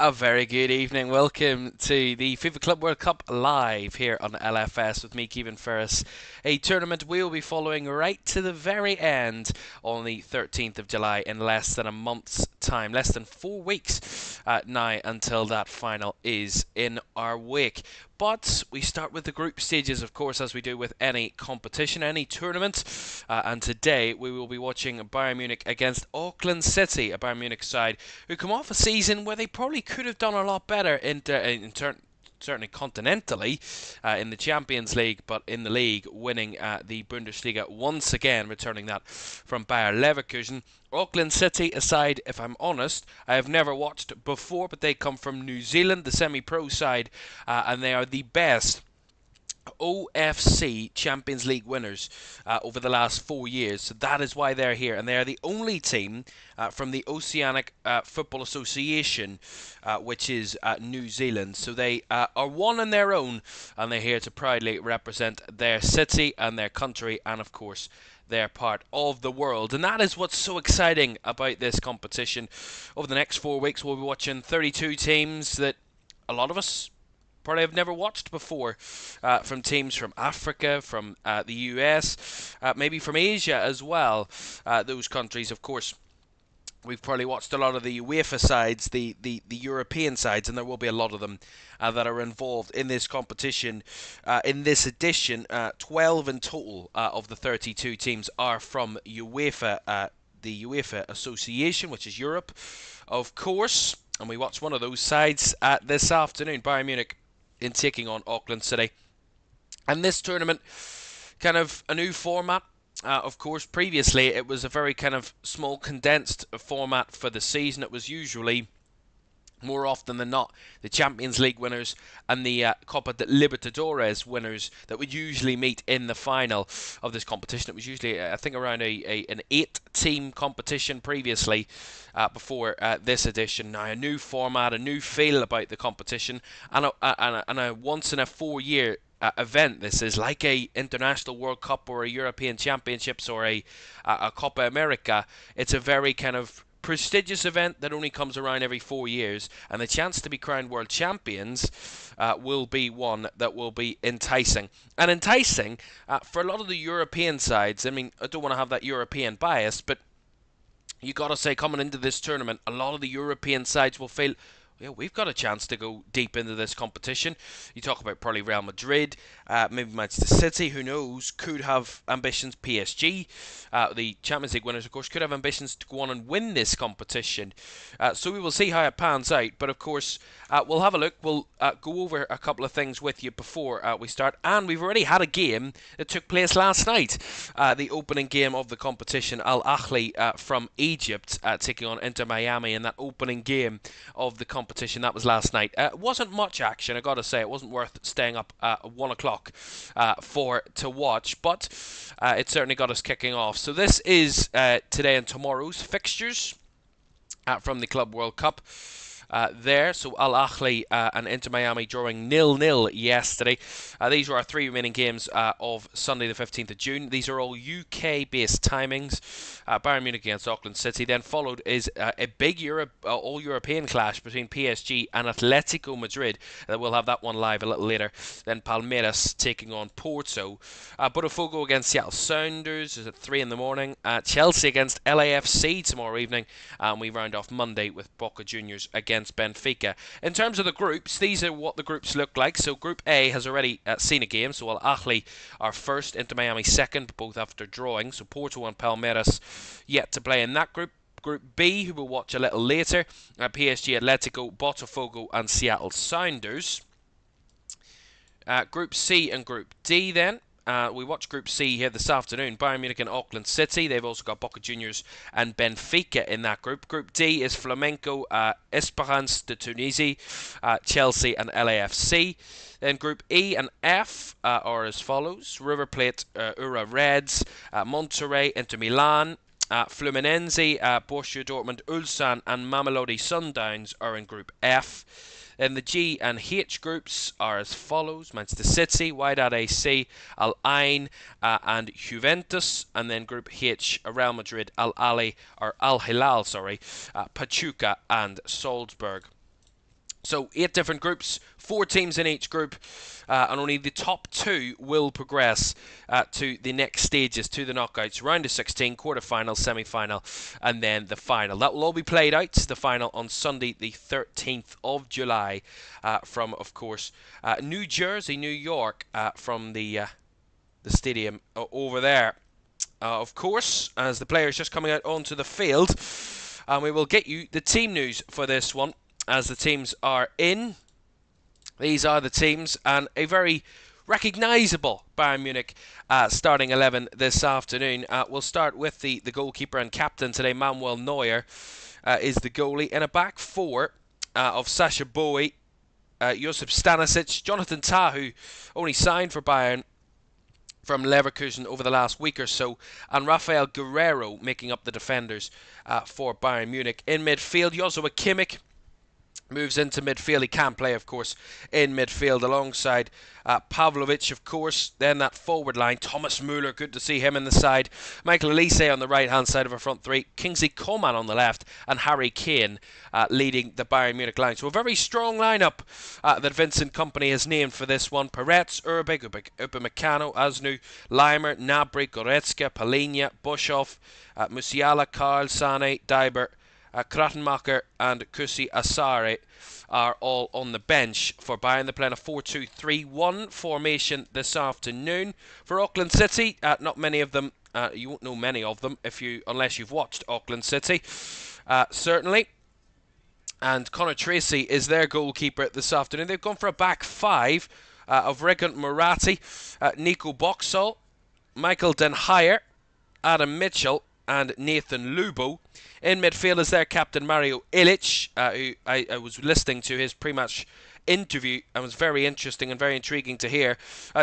A very good evening. Welcome to the FIFA Club World Cup live here on LFS with me, Caoimhan Ferris. A tournament we will be following right to the very end on the 13th of July in less than a month's time, less than 4 weeks now until that final is in our wake. But we start with the group stages, of course, as we do with any competition, any tournament. And today we will be watching Bayern Munich against Auckland City, a Bayern Munich side who come off a season where they probably could have done a lot better certainly continentally in the Champions League, but in the league winning the Bundesliga once again, returning that from Bayer Leverkusen. Auckland City, a side, if I'm honest, I have never watched before, but they come from New Zealand, the semi-pro side, and they are the best OFC Champions League winners over the last 4 years. So that is why they're here. And they are the only team from the Oceanic Football Association, which is New Zealand. So they are one on their own, and they're here to proudly represent their city and their country, and of course they're part of the world. And that is what's so exciting about this competition. Over the next 4 weeks we'll be watching 32 teams that a lot of us probably have never watched before, from teams from Africa, from the US, maybe from Asia as well. Those countries, of course, we've probably watched a lot of the UEFA sides, the European sides, and there will be a lot of them that are involved in this competition. In this edition, 12 in total of the 32 teams are from UEFA, the UEFA Association, which is Europe, of course. And we watch one of those sides this afternoon, Bayern Munich in taking on Auckland City. And this tournament, kind of a new format. Of course, previously it was a very kind of small, condensed format for the season. It was usually, more often than not, the Champions League winners and the Copa Libertadores winners that would usually meet in the final of this competition. It was usually, I think, around an 8-team competition previously, before this edition. Now, a new format, a new feel about the competition, and a once in a 4-year event. This is like a International World Cup or a European Championships or a Copa America. It's a very kind of prestigious event that only comes around every 4 years, and the chance to be crowned world champions will be one that will be enticing. And enticing for a lot of the European sides. I mean, I don't want to have that European bias, but you got to say, coming into this tournament, a lot of the European sides will feel, yeah, we've got a chance to go deep into this competition. You talk about probably Real Madrid, maybe Manchester City, who knows, could have ambitions. PSG, the Champions League winners, of course, could have ambitions to go on and win this competition. So we will see how it pans out. But of course, we'll have a look. We'll go over a couple of things with you before we start. And we've already had a game that took place last night. The opening game of the competition, Al Ahly from Egypt taking on Inter Miami in that opening game of the competition. That was last night. It wasn't much action, I gotta say. It wasn't worth staying up at 1 o'clock to watch, but it certainly got us kicking off. So this is today and tomorrow's fixtures from the Club World Cup. There, so Al Ahly and Inter Miami drawing 0-0 yesterday. These were our 3 remaining games of Sunday the 15th of June. These are all UK-based timings. Bayern Munich against Auckland City. Then followed is a big all-European clash between PSG and Atletico Madrid. We'll have that one live a little later. Then Palmeiras taking on Porto. Botafogo against Seattle Sounders is at 3 in the morning. Chelsea against LAFC tomorrow evening. And we round off Monday with Boca Juniors against Benfica. In terms of the groups, these are what the groups look like. So Group A has already seen a game. So Al Ahly are first, Inter Miami second, both after drawing. So Porto and Palmeiras yet to play in that group. Group B, who we'll watch a little later, PSG, Atletico, Botafogo and Seattle Sounders. Group C and Group D then. We watch Group C here this afternoon. Bayern Munich and Auckland City. They've also got Boca Juniors and Benfica in that group. Group D is Flamengo, Esperance de Tunisie, Chelsea and LAFC. Then Group E and F are as follows. River Plate, Ura Reds, Monterrey, Inter Milan, Fluminense, Borussia Dortmund, Ulsan and Mamelodi Sundowns are in Group F. Then the G and H groups are as follows: Manchester City, Wydad AC, Al Ain and Juventus. And then Group H, Real Madrid, Al Hilal, Pachuca and Salzburg. So 8 different groups, 4 teams in each group, and only the top 2 will progress to the next stages, to the knockouts, round of 16, quarter-final, semi-final, and then the final. That will all be played out, the final on Sunday the 13th of July, from, of course, New Jersey, New York, from the stadium over there. Of course, as the players just coming out onto the field, and we will get you the team news for this one as the teams are in. These are the teams, and a very recognisable Bayern Munich starting 11 this afternoon. We'll start with the goalkeeper and captain today. Manuel Neuer is the goalie. In a back four of Sasha Bowie, Josip Stanisic, Jonathan Tah, who only signed for Bayern from Leverkusen over the last week or so, and Rafael Guerreiro making up the defenders for Bayern Munich. In midfield, Joshua Kimmich moves into midfield. He can play, of course, in midfield alongside Pavlovic, of course. Then that forward line, Thomas Müller, good to see him in the side. Michael Elise on the right-hand side of our front three. Kingsley Coman on the left, and Harry Kane leading the Bayern Munich line. So a very strong lineup that Vincent Kompany has named for this one. Peretz, Urbig, Upamecano, Asnu, Leimer, Gnabry, Goretzka, Palhinha, Bischoff, Musiala, Karl, Sane, Dybert, Kratenmacher and Kusi Asare are all on the bench for Bayern. They're playing a 4-2-3-1 formation this afternoon. For Auckland City, not many of them, you won't know many of them unless you've watched Auckland City, certainly. And Connor Tracy is their goalkeeper this afternoon. They've gone for a back five of Regent Murati, Nico Boxall, Michael Den Heyer, Adam Mitchell, and Nathan Lubo. In midfield is their captain Mario Ilic, who I was listening to his pre-match interview and was very interesting and very intriguing to hear.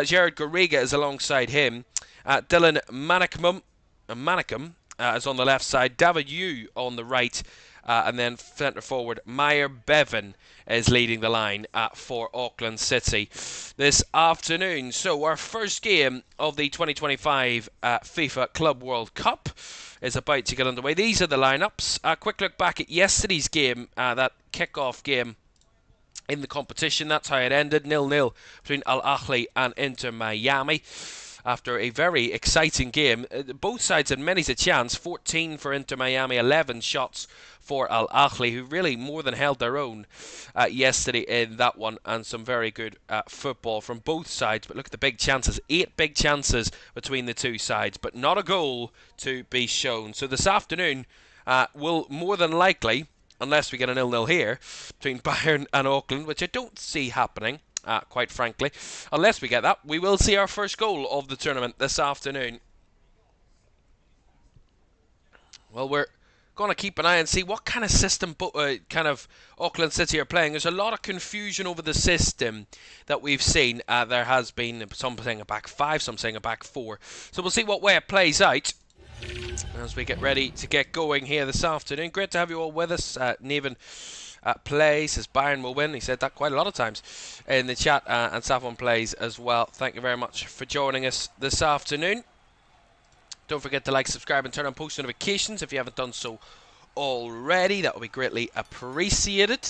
Gerard Garriga is alongside him. Dylan Manicum is on the left side. David Yu on the right. And then centre forward Meyer Bevan is leading the line for Auckland City this afternoon. So our first game of the 2025 FIFA Club World Cup is about to get underway. These are the lineups. A quick look back at yesterday's game, that kick-off game in the competition. That's how it ended, 0-0 between Al Ahly and Inter Miami. After a very exciting game, both sides had many a chance. 14 for Inter Miami, 11 shots for Al Ahly, who really more than held their own yesterday in that one, and some very good football from both sides. But look at the big chances, 8 big chances between the two sides, but not a goal to be shown. So this afternoon will more than likely, unless we get a 0-0 here between Bayern and Auckland, which I don't see happening, quite frankly. Unless we get that, we will see our first goal of the tournament this afternoon. Well, we're going to keep an eye and see what kind of system kind of Auckland City are playing. There's a lot of confusion over the system that we've seen. There has been some saying a back five, some saying a back four. So we'll see what way it plays out as we get ready to get going here this afternoon. Great to have you all with us. Neven plays, says Bayern will win. He said that quite a lot of times in the chat, and Savon plays as well. Thank you very much for joining us this afternoon. Don't forget to like, subscribe and turn on post notifications if you haven't done so already. That will be greatly appreciated.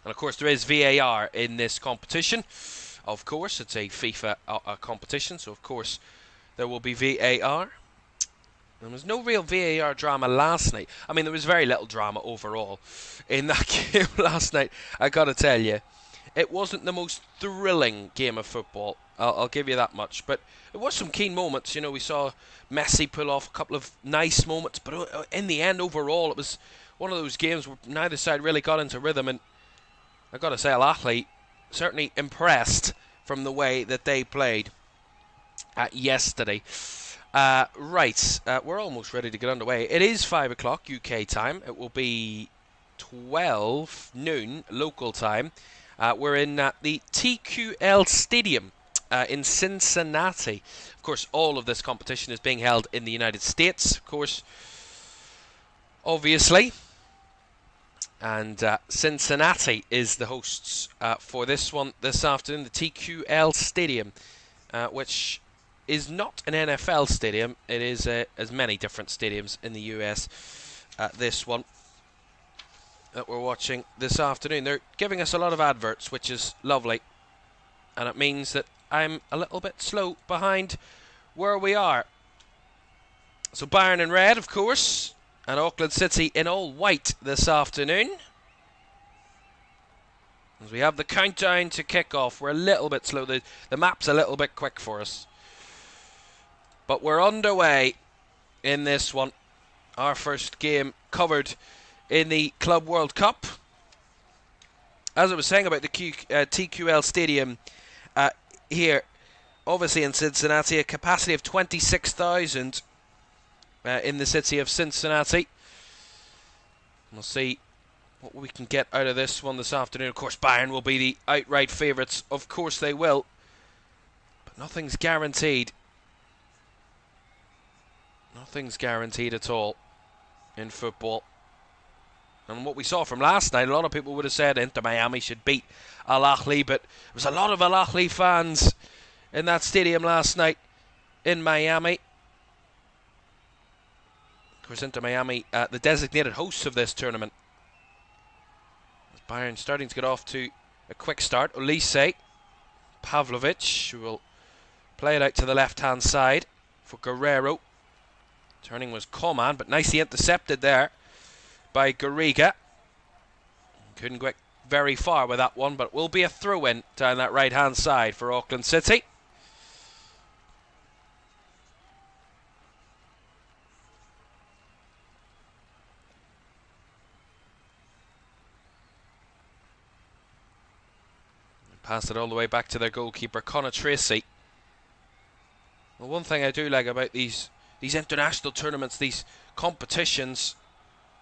And of course there is VAR in this competition. Of course it's a FIFA competition, so of course there will be VAR. There was no real VAR drama last night. I mean, there was very little drama overall in that game last night, I gotta tell you. It wasn't the most thrilling game of football, I'll give you that much. But it was some keen moments. You know, we saw Messi pull off a couple of nice moments. But in the end, overall, it was one of those games where neither side really got into rhythm. And I gotta say, Al Ahly certainly impressed from the way that they played yesterday. Right, we're almost ready to get underway. It is 5 o'clock UK time. It will be 12 noon local time. We're in the TQL Stadium in Cincinnati. Of course, all of this competition is being held in the United States, of course, obviously. And Cincinnati is the hosts for this one this afternoon, the TQL Stadium, which is not an NFL stadium. It is as many different stadiums in the US. This one, that we're watching this afternoon. They're giving us a lot of adverts, which is lovely. And it means that I'm a little bit slow behind where we are. So Bayern in red, of course, and Auckland City in all white this afternoon. As we have the countdown to kick off, we're a little bit slow. The map's a little bit quick for us. But we're underway in this one. Our first game covered in the Club World Cup. As I was saying about the TQL Stadium here, obviously in Cincinnati, a capacity of 26,000 in the city of Cincinnati. We'll see what we can get out of this one this afternoon. Of course, Bayern will be the outright favourites. Of course they will. But nothing's guaranteed. Nothing's guaranteed at all in football. And what we saw from last night, a lot of people would have said Inter Miami should beat Al Ahly, but there was a lot of Al Ahly fans in that stadium last night in Miami. Of course, Inter Miami, the designated hosts of this tournament. Bayern starting to get off to a quick start. Olise, Pavlovic, who will play it out to the left-hand side for Guerrero. Turning was Caoimhan, but nicely intercepted there by Garriga. Couldn't go very far with that one, but will be a throw-in down that right-hand side for Auckland City. Passed it all the way back to their goalkeeper, Connor Tracy. Well, one thing I do like about these international tournaments, these competitions,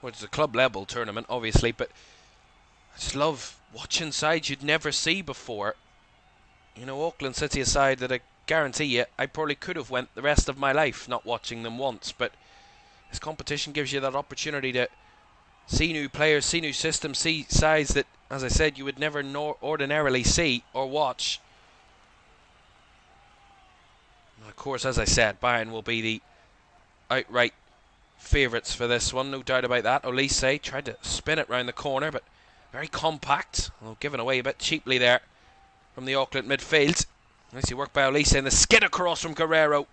well, it's a club level tournament obviously, but I just love watching sides you'd never see before. You know, Auckland City, a side that I guarantee you I probably could have went the rest of my life not watching them once, but this competition gives you that opportunity to see new players, see new systems, see sides that, as I said, you would never ordinarily see or watch. And of course, as I said, Bayern will be the outright favourites for this one, no doubt about that. Olise tried to spin it round the corner, but very compact, although given away a bit cheaply there from the Auckland midfield. Nicely worked by Olise, and the skid across from Guerrero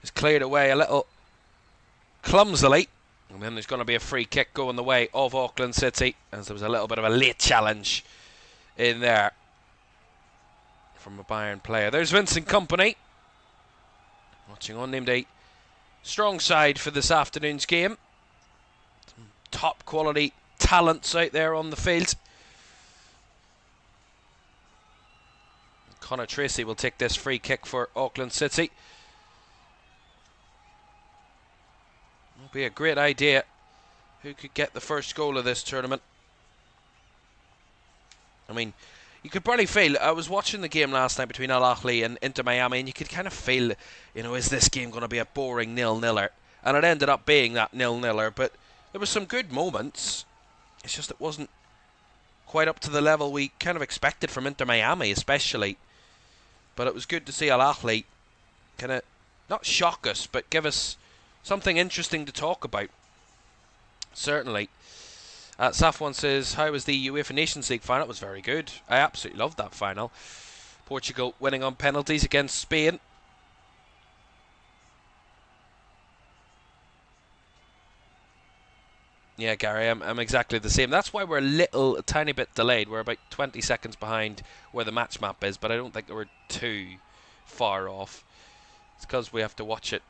is cleared away a little clumsily. And then there's going to be a free kick going the way of Auckland City, as there was a little bit of a late challenge in there from a Bayern player. There's Vincent Kompany watching on, named a strong side for this afternoon's game. Some top quality talents out there on the field. Connor Tracy will take this free kick for Auckland City. It'll be a great idea who could get the first goal of this tournament. I mean, you could probably feel, I was watching the game last night between Al Ahly and Inter Miami, and you could kind of feel, you know, is this game going to be a boring 0-0er? And it ended up being that 0-0er, but there were some good moments. It's just it wasn't quite up to the level we kind of expected from Inter Miami, especially. But it was good to see Al Ahly kind of, not shock us, but give us something interesting to talk about. Certainly. Safwan says, how was the UEFA Nations League final? It was very good. I absolutely loved that final. Portugal winning on penalties against Spain. Yeah, Gary, I'm exactly the same. That's why we're a tiny bit delayed. We're about 20 seconds behind where the match map is, but I don't think we're too far off. It's because we have to watch it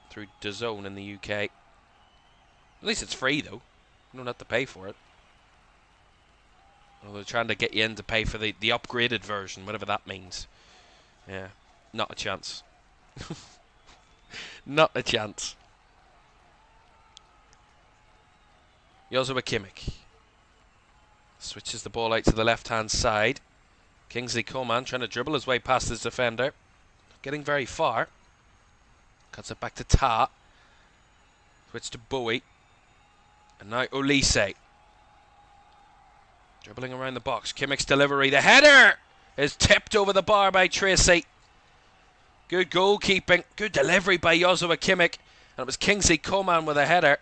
through DAZN in the UK. At least it's free, though. You don't have to pay for it. Well, they're trying to get you in to pay for the upgraded version, whatever that means. Yeah, not a chance. Not a chance. Joshua Kimmich switches the ball out to the left-hand side. Kingsley Coman trying to dribble his way past his defender. Not getting very far. Cuts it back to Ta. Switch to Bowie. And now Olise. Dribbling around the box. Kimmich's delivery. The header is tipped over the bar by Tracy. Good goalkeeping. Good delivery by Joshua Kimmich. And it was Kingsley Coman with a header.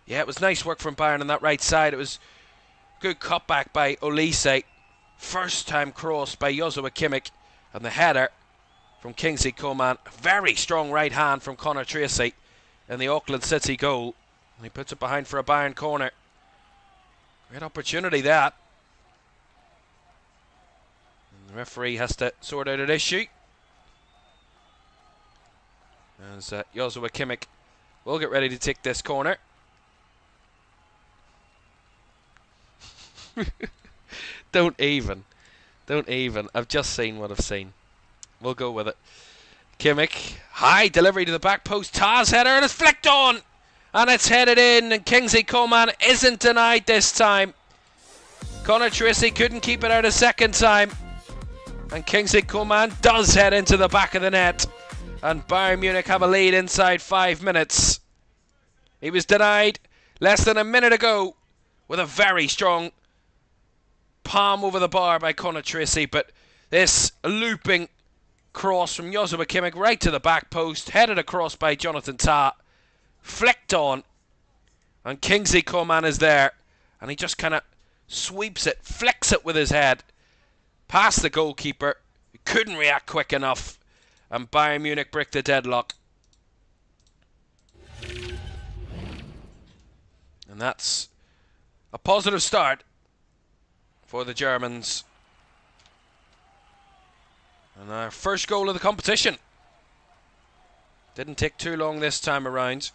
Yeah, it was nice work from Bayern on that right side. It was Good cutback by Olise. First time cross by Joshua Kimmich. And the header from Kingsley Coman. Very strong right hand from Connor Tracy in the Auckland City goal. And he puts it behind for a Bayern corner. Great opportunity that. And the referee has to sort out an issue. As Joshua Kimmich will get ready to take this corner. Don't even. I've just seen what I've seen. We'll go with it. Kimmich, high delivery to the back post. Taz header and it's flicked on. And it's headed in, and Kingsley Coman isn't denied this time. Connor Tracy couldn't keep it out a second time. And Kingsley Coman does head into the back of the net. And Bayern Munich have a lead inside 5 minutes. He was denied less than a minute ago with a very strong palm over the bar by Connor Tracy, but this looping cross from Joshua Kimmich right to the back post, headed across by Jonathan Tah, flicked on, and Kingsley Coman is there, and he just kind of sweeps it, flicks it with his head, past the goalkeeper, he couldn't react quick enough, and Bayern Munich break the deadlock. And that's a positive start for the Germans. And our first goal of the competition. Didn't take too long this time around.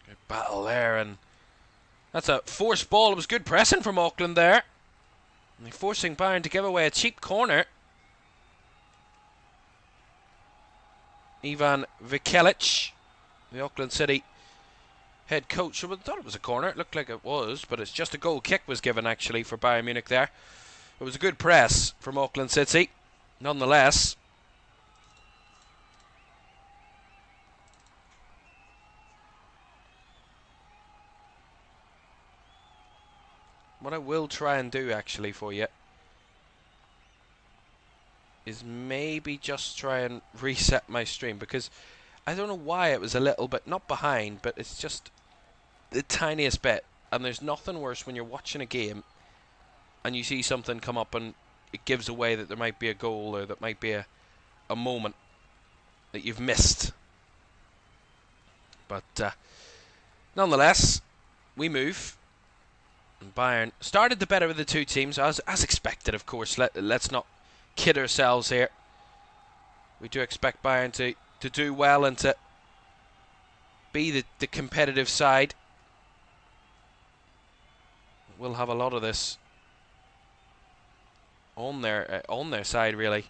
Good battle there, and that's a forced ball. It was good pressing from Auckland there. And they're forcing Bayern to give away a cheap corner. Ivan Vikelic, the Auckland City head coach. I thought it was a corner. It looked like it was, but it's just a goal kick was given actually for Bayern Munich there. It was a good press from Auckland City, nonetheless. What I will try and do actually for you is maybe just try and reset my stream, because I don't know why it was a little bit, not behind, but it's just the tiniest bit. And there's nothing worse when you're watching a game and you see something come up and it gives away that there might be a goal or that might be a moment that you've missed. But nonetheless, we move. And Bayern started the better of the two teams, as expected, of course. Let's not kid ourselves here. We do expect Bayern to do well and to be the competitive side. We'll have a lot of this on their side, really.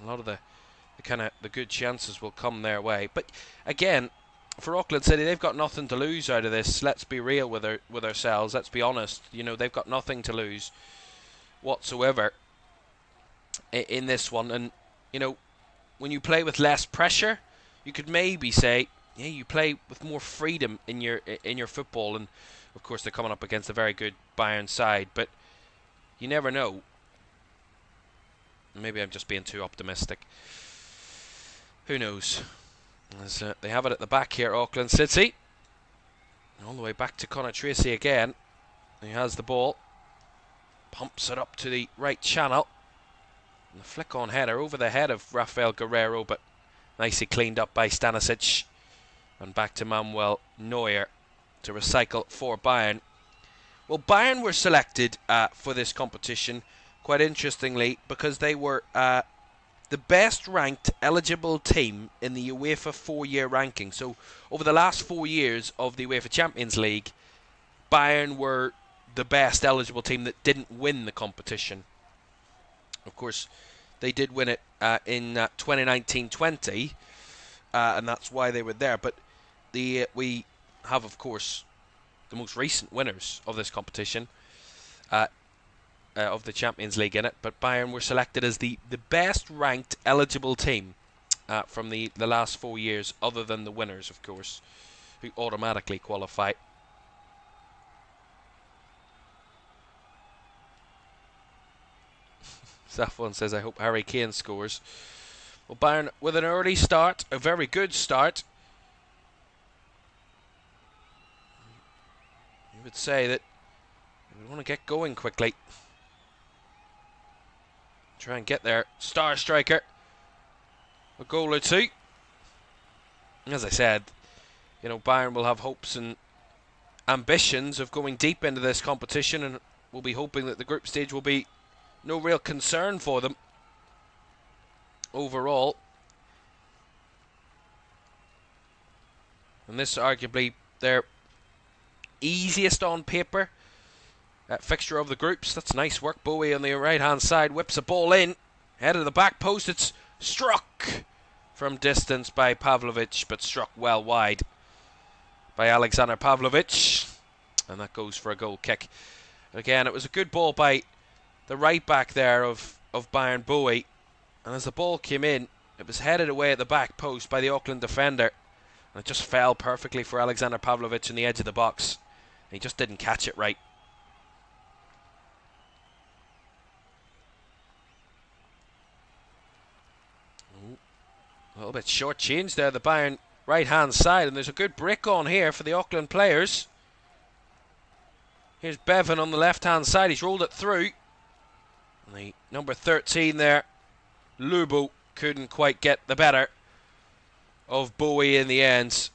A lot of the good chances will come their way. But again, for Auckland City, they've got nothing to lose out of this. Let's be real with ourselves. Let's be honest. You know, they've got nothing to lose whatsoever in this one. And you know, when you play with less pressure, you could maybe say, yeah, you play with more freedom in your football. And of course, they're coming up against a very good Bayern side, but you never know. Maybe I'm just being too optimistic. Who knows? As they have it at the back here, Auckland City. All the way back to Connor Tracy again. He has the ball. Pumps it up to the right channel. And the flick-on header over the head of Rafael Guerrero, but nicely cleaned up by Stanisic. And back to Manuel Neuer to recycle for Bayern. Well, Bayern were selected for this competition, quite interestingly, because they were the best ranked eligible team in the UEFA 4-year ranking. So over the last 4 years of the UEFA Champions League, Bayern were the best eligible team that didn't win the competition. Of course, they did win it in 2019-20, and that's why they were there. But we have, of course, the most recent winners of this competition, of the Champions League in it, but Bayern were selected as the best ranked eligible team from the last 4 years, other than the winners, of course, who automatically qualify. Safwan says, I hope Harry Kane scores. Well, Bayern with an early start, a very good start. You would say that we want to get going quickly. Try and get there. Star striker. A goal or two. As I said, you know, Bayern will have hopes and ambitions of going deep into this competition, and will be hoping that the group stage will be no real concern for them overall. And this arguably their easiest on paper fixture of the groups. That's nice work. Bowie on the right hand side whips a ball in, head of the back post. It's struck from distance by Pavlovic, but struck well wide by Alexander Pavlovic, and that goes for a goal kick. Again, it was a good ball by the right back there of Bayern, Bowie, and as the ball came in, it was headed away at the back post by the Auckland defender, and it just fell perfectly for Alexander Pavlovic in the edge of the box. He just didn't catch it right. A little bit short change there, the Bayern right hand side, and there's a good break on here for the Auckland players. Here's Bevan on the left hand side, he's rolled it through. And the number 13 there, Lubo, couldn't quite get the better of Bowie in the end,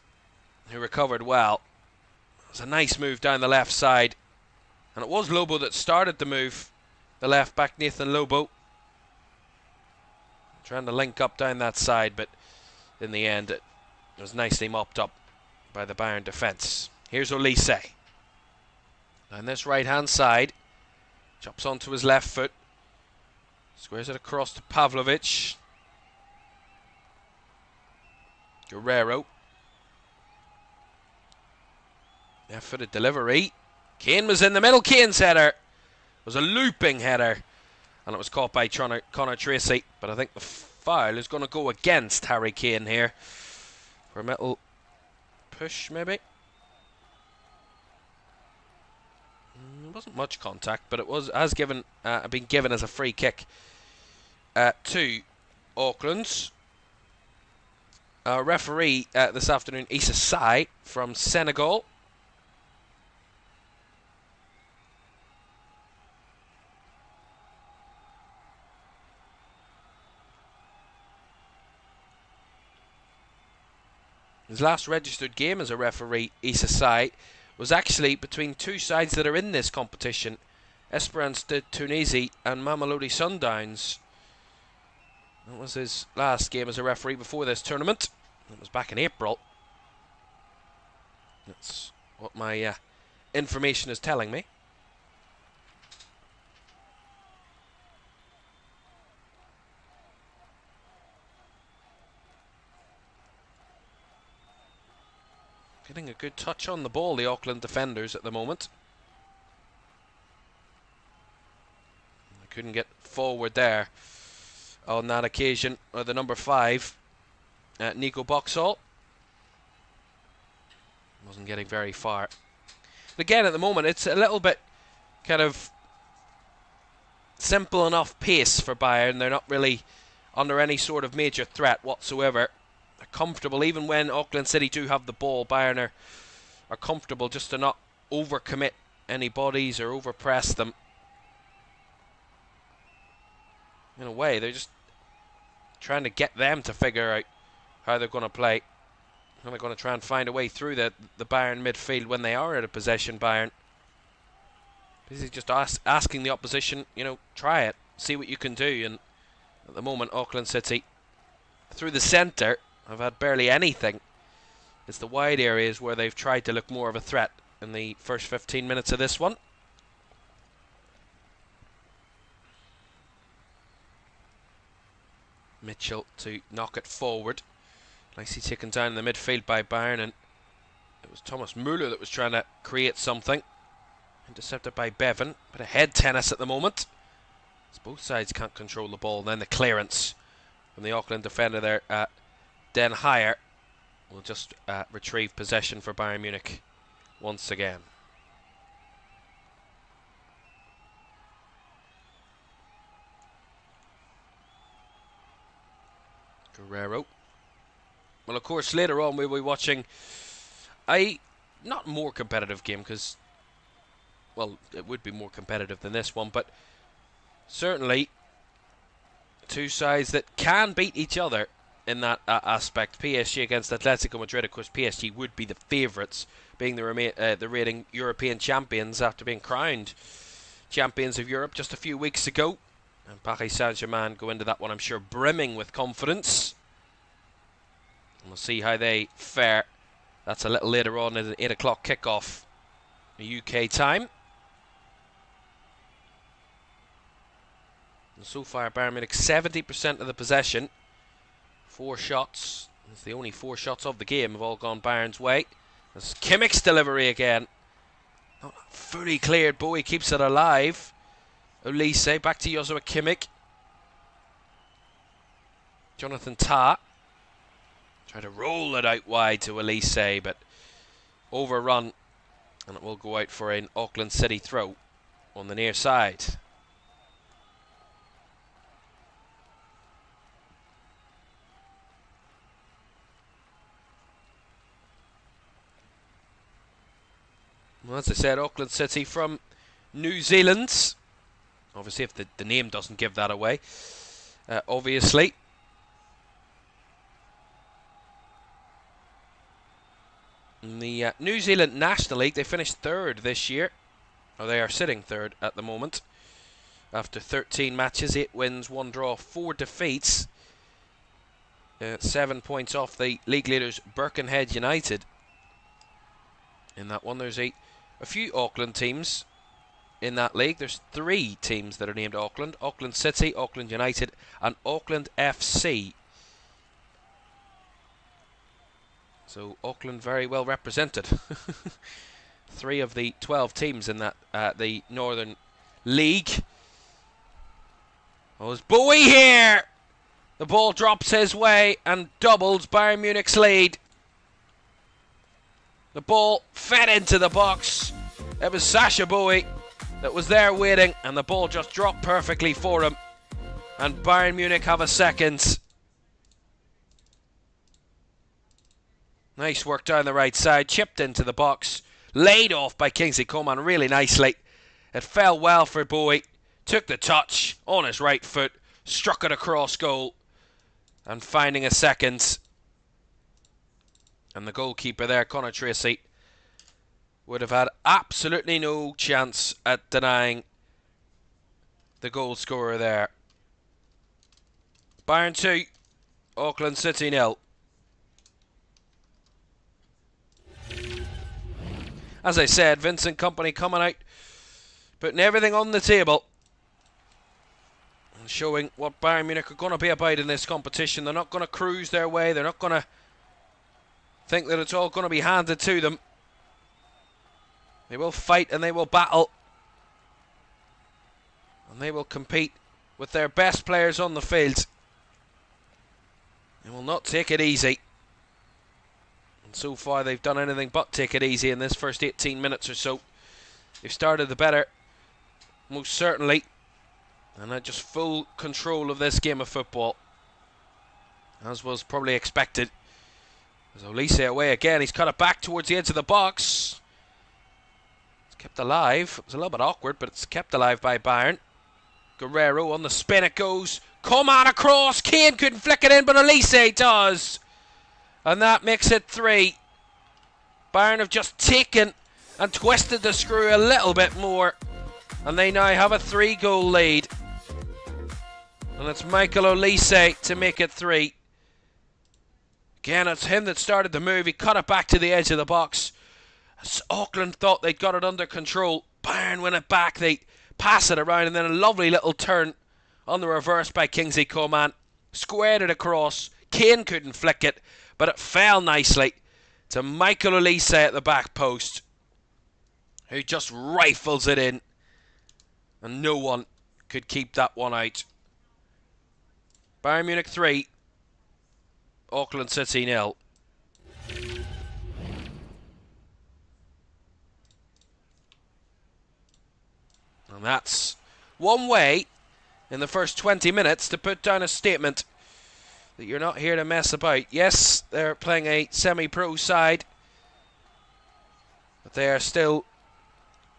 who recovered well. It was a nice move down the left side, and it was Lobo that started the move, the left back Nathan Lobo, trying to link up down that side, but in the end it was nicely mopped up by the Bayern defence. Here's Olise. And this right hand side, chops onto his left foot, squares it across to Pavlovic. Guerrero. Left-footed delivery. Kane was in the middle. Kane's header was a looping header, and it was caught by Connor Tracy. But I think the foul is going to go against Harry Kane here for a metal push, maybe. It wasn't much contact, but it was been given as a free kick to Auckland's. Referee this afternoon, Issa Sai from Senegal. His last registered game as a referee, Issa Sai, was actually between two sides that are in this competition, Esperance de Tunisia and Mamelodi Sundowns. That was his last game as a referee before this tournament. It was back in April. That's what my information is telling me. Getting a good touch on the ball, the Auckland defenders at the moment. I couldn't get forward there on that occasion. Or the number 5, Nico Boxall. Wasn't getting very far. But again, at the moment, it's a little bit kind of simple enough pace for Bayern. They're not really under any sort of major threat whatsoever. They're comfortable, even when Auckland City do have the ball. Bayern are comfortable just to not overcommit any bodies or overpress them. In a way, they're just trying to get them to figure out how they're going to play. How they're going to try and find a way through the Bayern midfield when they are out of possession, Bayern. Basically just asking the opposition, you know, try it, see what you can do. And at the moment, Auckland City, through the centre, have had barely anything. It's the wide areas where they've tried to look more of a threat in the first 15 minutes of this one. Mitchell to knock it forward. Nicely taken down in the midfield by Bayern, and it was Thomas Muller that was trying to create something. Intercepted by Bevan. Bit of head tennis at the moment, as both sides can't control the ball. And then the clearance from the Auckland defender there, Den Heyer, will just retrieve possession for Bayern Munich once again. Guerrero. Well, of course, later on we'll be watching a not more competitive game, because, well, it would be more competitive than this one, but certainly two sides that can beat each other in that aspect. PSG against Atletico Madrid. Of course, PSG would be the favourites, being the reigning European champions after being crowned champions of Europe just a few weeks ago. And Paris Saint-Germain go into that one, I'm sure, brimming with confidence. And we'll see how they fare. That's a little later on at an 8 o'clock kickoff, UK time. And so far, Bayern Munich 70% of the possession. 4 shots. It's the only 4 shots of the game have all gone Bayern's way. There's Kimmich's delivery again. Not fully cleared. Bowie keeps it alive. Olise back to Joshua Kimmich. Jonathan Tah. Try to roll it out wide to Olise, but overrun. And it will go out for an Auckland City throw on the near side. Well, as I said, Auckland City from New Zealand. Obviously, if the name doesn't give that away. Obviously. In the New Zealand National League, they finished 3rd this year. Or they are sitting 3rd at the moment. After 13 matches, 8 wins, 1 draw, 4 defeats. 7 points off the league leaders Birkenhead United. In that one, there's a few Auckland teams in that league. There's 3 teams that are named Auckland. Auckland City, Auckland United and Auckland FC. So Auckland very well represented. 3 of the 12 teams in that the Northern League. Oh, there's Bowie here! The ball drops his way and doubles Bayern Munich's lead. The ball fed into the box. It was Sasha Bowie that was there waiting, and the ball just dropped perfectly for him. And Bayern Munich have a second. Nice work down the right side, chipped into the box, laid off by Kingsley Coman really nicely. It fell well for Bowie, took the touch on his right foot, struck it across goal, and finding a second. And the goalkeeper there, Connor Tracy, would have had absolutely no chance at denying the goal scorer there. Bayern 2, Auckland City 0. As I said, Vincent Kompany coming out, putting everything on the table, and showing what Bayern Munich are going to be about in this competition. They're not going to cruise their way. They're not going to think that it's all going to be handed to them. They will fight and they will battle. And they will compete with their best players on the field. They will not take it easy. And so far they've done anything but take it easy in this first 18 minutes or so. They've started the better, most certainly. And had just full control of this game of football, as was probably expected. There's Olise away again. He's cut it back towards the edge of the box. It's kept alive. It was a little bit awkward, but it's kept alive by Bayern. Guerrero on the spin it goes. Coman across. Kane couldn't flick it in, but Olise does. And that makes it 3. Bayern have just taken and twisted the screw a little bit more. And they now have a 3-goal lead. And it's Michael Olise to make it 3. Again, it's him that started the move. He cut it back to the edge of the box. As Auckland thought they'd got it under control, Bayern win it back. They pass it around, and then a lovely little turn on the reverse by Kingsley Coman. Squared it across. Kane couldn't flick it, but it fell nicely to Michael Olise at the back post, who just rifles it in. And no one could keep that one out. Bayern Munich 3, Auckland City 0. And that's one way in the first 20 minutes to put down a statement that you're not here to mess about. Yes, they're playing a semi-pro side, but they are still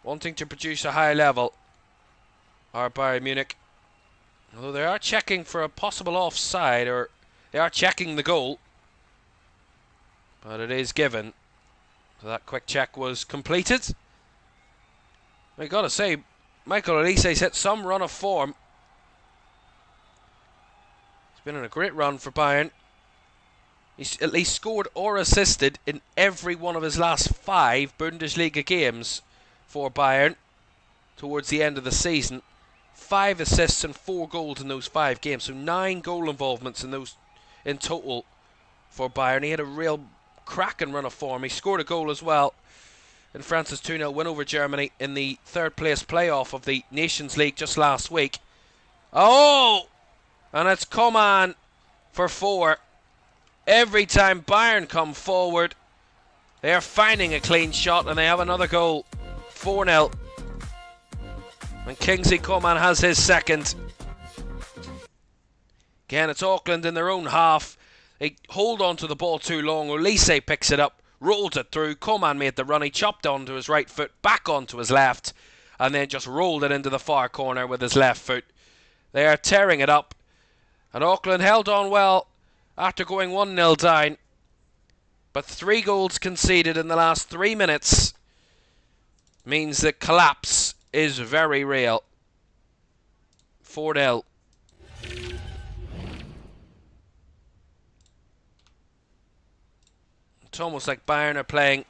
wanting to produce a high level. Are Bayern Munich. Although they are checking for a possible offside, or they are checking the goal. But it is given. So that quick check was completed. I gotta say, Michael Olise's hit some run of form. He's been on a great run for Bayern. He's at least scored or assisted in every one of his last 5 Bundesliga games for Bayern towards the end of the season. 5 assists and 4 goals in those 5 games. So 9 goal involvements in those in total for Bayern. He had a real cracking run of form. He scored a goal as well in France's 2-0 win over Germany in the 3rd place playoff of the Nations League just last week. Oh! And it's Caoimhan for 4. Every time Bayern come forward, they are finding a clean shot and they have another goal. 4-0. And Kingsley Caoimhan has his second. Again, it's Auckland in their own half. They hold on to the ball too long. Olise picks it up, rolls it through. Caoimhan made the run. He chopped onto his right foot, back onto his left, and then just rolled it into the far corner with his left foot. They are tearing it up. And Auckland held on well after going 1-0 down. But 3 goals conceded in the last 3 minutes means that collapse is very real. 4-0. It's almost like Bayern are playing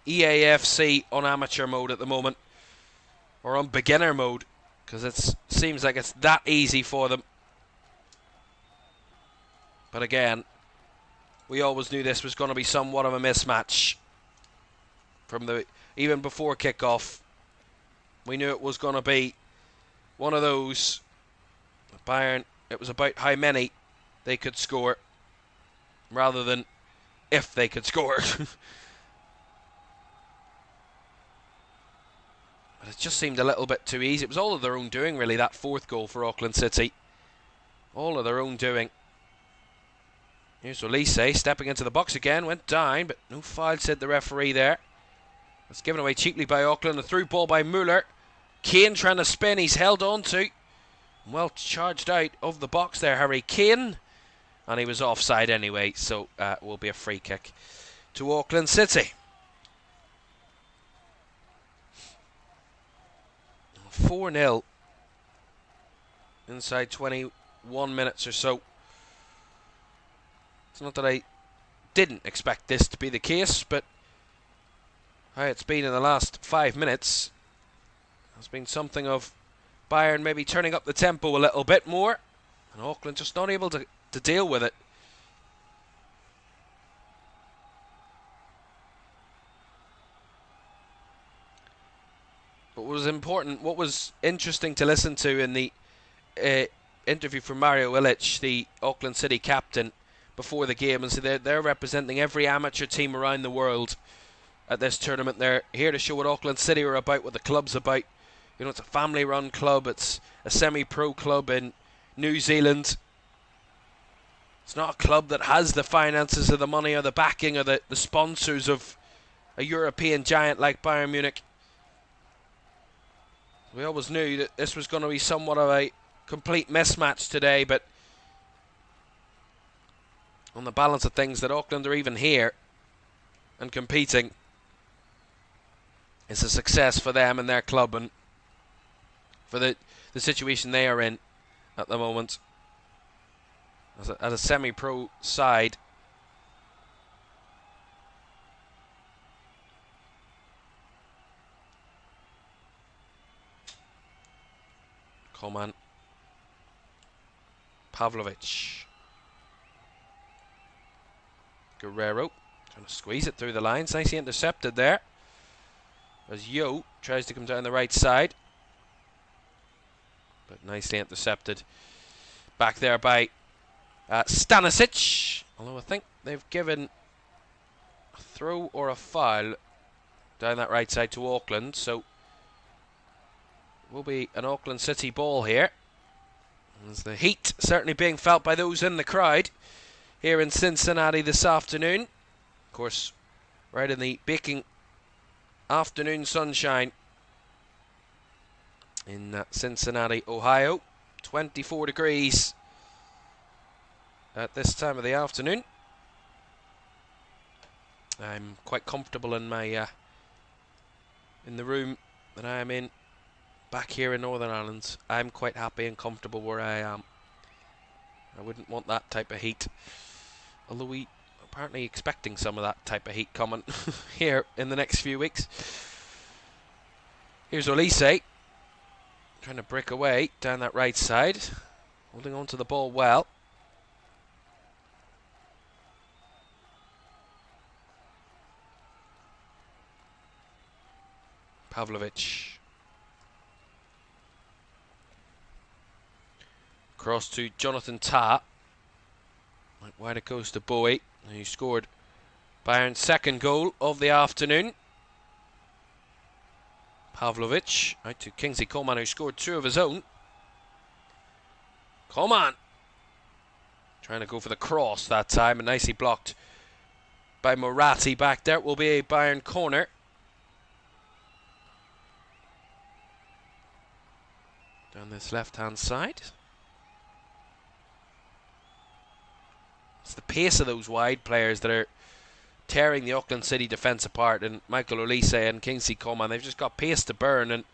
EAFC on amateur mode at the moment. Or on beginner mode. Because it seems like it's that easy for them. But again, we always knew this was going to be somewhat of a mismatch. Even before kickoff, we knew it was going to be one of those. Bayern, it was about how many they could score, rather than if they could score. But it just seemed a little bit too easy. It was all of their own doing, really, that 4th goal for Auckland City. All of their own doing. Here's Olise stepping into the box again. Went down, but no foul, said the referee there. It's given away cheaply by Auckland. A through ball by Müller. Kane trying to spin. He's held on to. Well charged out of the box there, Harry Kane. And he was offside anyway, so will be a free kick to Auckland City. 4-0 inside 21 minutes or so. It's not that I didn't expect this to be the case, but how it's been in the last 5 minutes has been something of Bayern maybe turning up the tempo a little bit more, and Auckland just not able to deal with it. But what was interesting to listen to in the interview from Mario Ilic, the Auckland City captain, before the game, and so they're representing every amateur team around the world at this tournament. They're here to show what Auckland City are about, what the club's about. You know, it's a family-run club. It's a semi-pro club in New Zealand. It's not a club that has the finances or the money or the backing or the sponsors of a European giant like Bayern Munich. We always knew that this was going to be somewhat of a complete mismatch today, but on the balance of things, that Auckland are even here and competing is a success for them and their club, and for the situation they are in at the moment as a semi-pro side. Caoimhan, Pavlovic, Guerrero trying to squeeze it through the lines. Nicely intercepted there as Yo tries to come down the right side, but nicely intercepted back there by Stanisic. Although I think they've given a throw or a foul down that right side to Auckland, so it will be an Auckland City ball here. As the heat certainly being felt by those in the crowd here in Cincinnati this afternoon. Of course, right in the baking afternoon sunshine in Cincinnati, Ohio. 24 degrees at this time of the afternoon. I'm quite comfortable in my in the room that I am in back here in Northern Ireland. I'm quite happy and comfortable where I am. I wouldn't want that type of heat, although we are apparently expecting some of that type of heat coming here in the next few weeks. Here's Olise trying to break away down that right side, holding on to the ball well. Pavlovic. Cross to Jonathan Tah. Right wide it goes to Bowie, who scored Bayern's second goal of the afternoon. Pavlovic out to Kingsley Caoimhan, who scored two of his own. Caoimhan trying to go for the cross that time, and nicely blocked by Moratti back there. It will be a Bayern corner. Down this left-hand side. It's the pace of those wide players that are tearing the Auckland City defence apart, and Michael Olise and Kingsley Caoimhan, they've just got pace to burn, and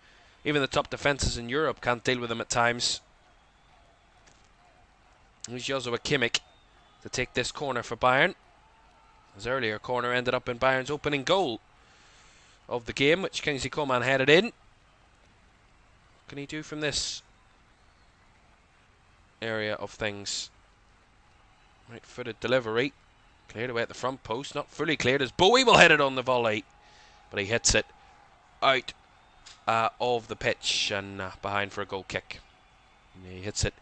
even the top defences in Europe can't deal with them at times. Here's Joshua Kimmich to take this corner for Bayern. His earlier corner ended up in Bayern's opening goal of the game, which Kingsley Caoimhan headed in. What can he do from this area of things? Right-footed delivery. Cleared away at the front post. Not fully cleared as Bowie will hit it on the volley. But he hits it out of the pitch and behind for a goal kick. And he hits it.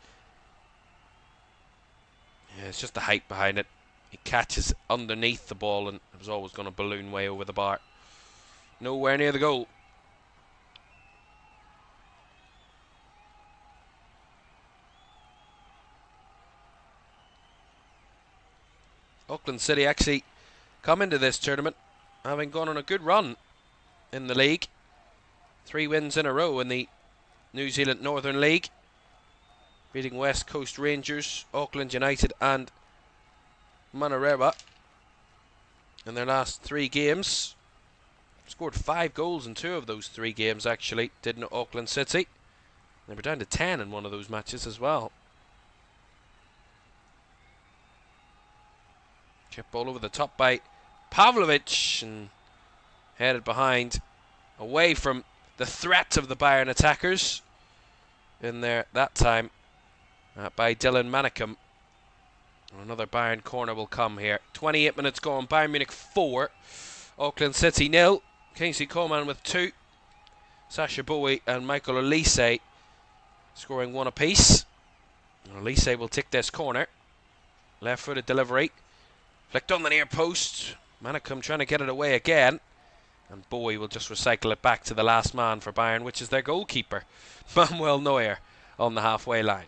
Yeah, it's just the height behind it. He catches underneath the ball and it was always going to balloon way over the bar. Nowhere near the goal. Auckland City actually come into this tournament having gone on a good run in the league. 3 wins in a row in the New Zealand Northern League, beating West Coast Rangers, Auckland United and Manurewa in their last 3 games. Scored 5 goals in 2 of those 3 games actually, didn't Auckland City. They were down to 10 in one of those matches as well. Chip ball over the top by Pavlovic and headed behind, away from the threat of the Bayern attackers. In there that time by Dylan Manicum. Another Bayern corner will come here. 28 minutes gone. Bayern Munich 4, Auckland City 0. Kingsley Caoimhan with 2. Sasha Bowie and Michael Olise scoring 1 apiece. Olise will take this corner. Left-footed delivery. Flicked on the near post. Manicum trying to get it away again. And Bowie will just recycle it back to the last man for Bayern, which is their goalkeeper, Manuel Neuer, on the halfway line.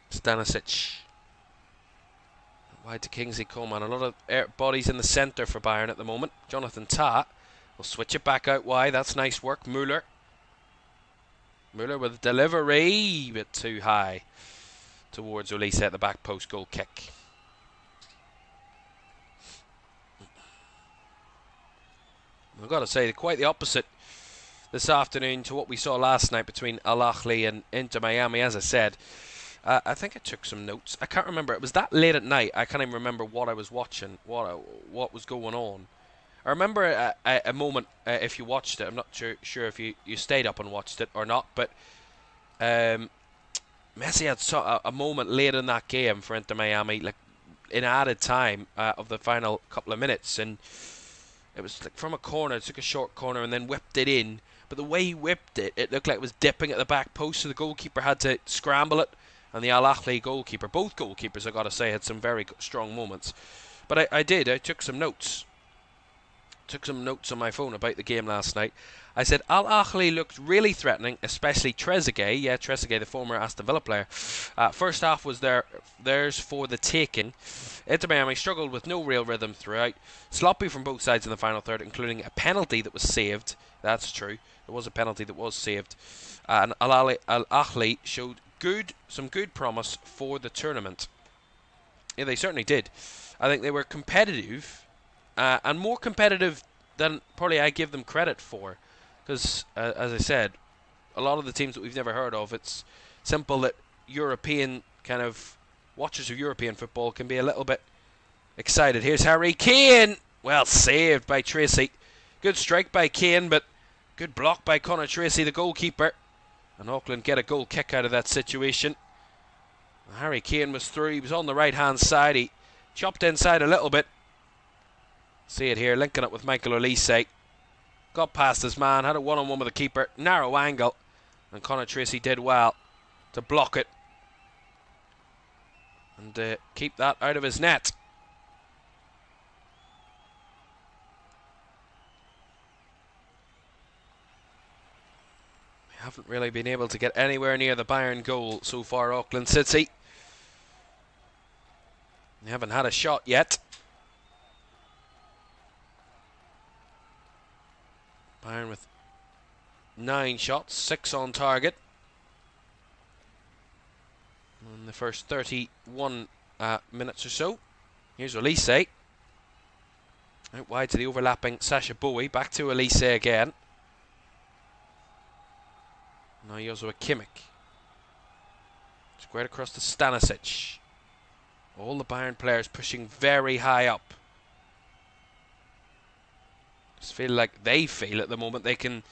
Stanisic. Wide to Kingsley Caoimhan. A lot of bodies in the centre for Bayern at the moment. Jonathan Tah will switch it back out wide. That's nice work. Müller with delivery. Bit too high towards Olise at the back post. Goal kick. I've got to say, quite the opposite this afternoon to what we saw last night between Al Ahly and Inter Miami. As I said, I think I took some notes. I can't remember. It was that late at night. I can't even remember what I was watching, what was going on. I remember a moment, if you watched it. I'm not sure if you stayed up and watched it or not, but Messi had a moment late in that game for Inter Miami, like in added time of the final couple of minutes, and it was like from a corner. It took a short corner and then whipped it in. But the way he whipped it, it looked like it was dipping at the back post, so the goalkeeper had to scramble it and the Al Ahly goalkeeper. Both goalkeepers, I got to say, had some very strong moments. But I took some notes. Took some notes on my phone about the game last night. I said Al Ahly looked really threatening, especially Trezeguet. Yeah, Trezeguet, the former Aston Villa player. First half was theirs for the taking. Inter Miami struggled with no real rhythm throughout. Sloppy from both sides in the final third, including a penalty that was saved. That's true. There was a penalty that was saved. And Al Ahly showed some good promise for the tournament. Yeah, they certainly did. I think they were competitive. And more competitive than probably I give them credit for. Because, as I said, a lot of the teams that we've never heard of, it's simple that European kind of watchers of European football can be a little bit excited. Here's Harry Kane! Well, saved by Tracy. Good strike by Kane, but good block by Connor Tracy, the goalkeeper. And Auckland get a goal kick out of that situation. Harry Kane was through. He was on the right-hand side. He chopped inside a little bit. See it here, linking up with Michael Olise. Got past his man, had a one-on-one with the keeper. Narrow angle. And Connor Tracy did well to block it. And keep that out of his net. We haven't really been able to get anywhere near the Bayern goal so far, Auckland City. They haven't had a shot yet. Bayern with 9 shots, 6 on target. In the first 31 minutes or so. Here's Olise. Out wide to the overlapping Sasha Bowie. Back to Olise again. Now Joshua Kimmich. Squared across to Stanisic. All the Bayern players pushing very high up. Just feel like they feel at the moment they can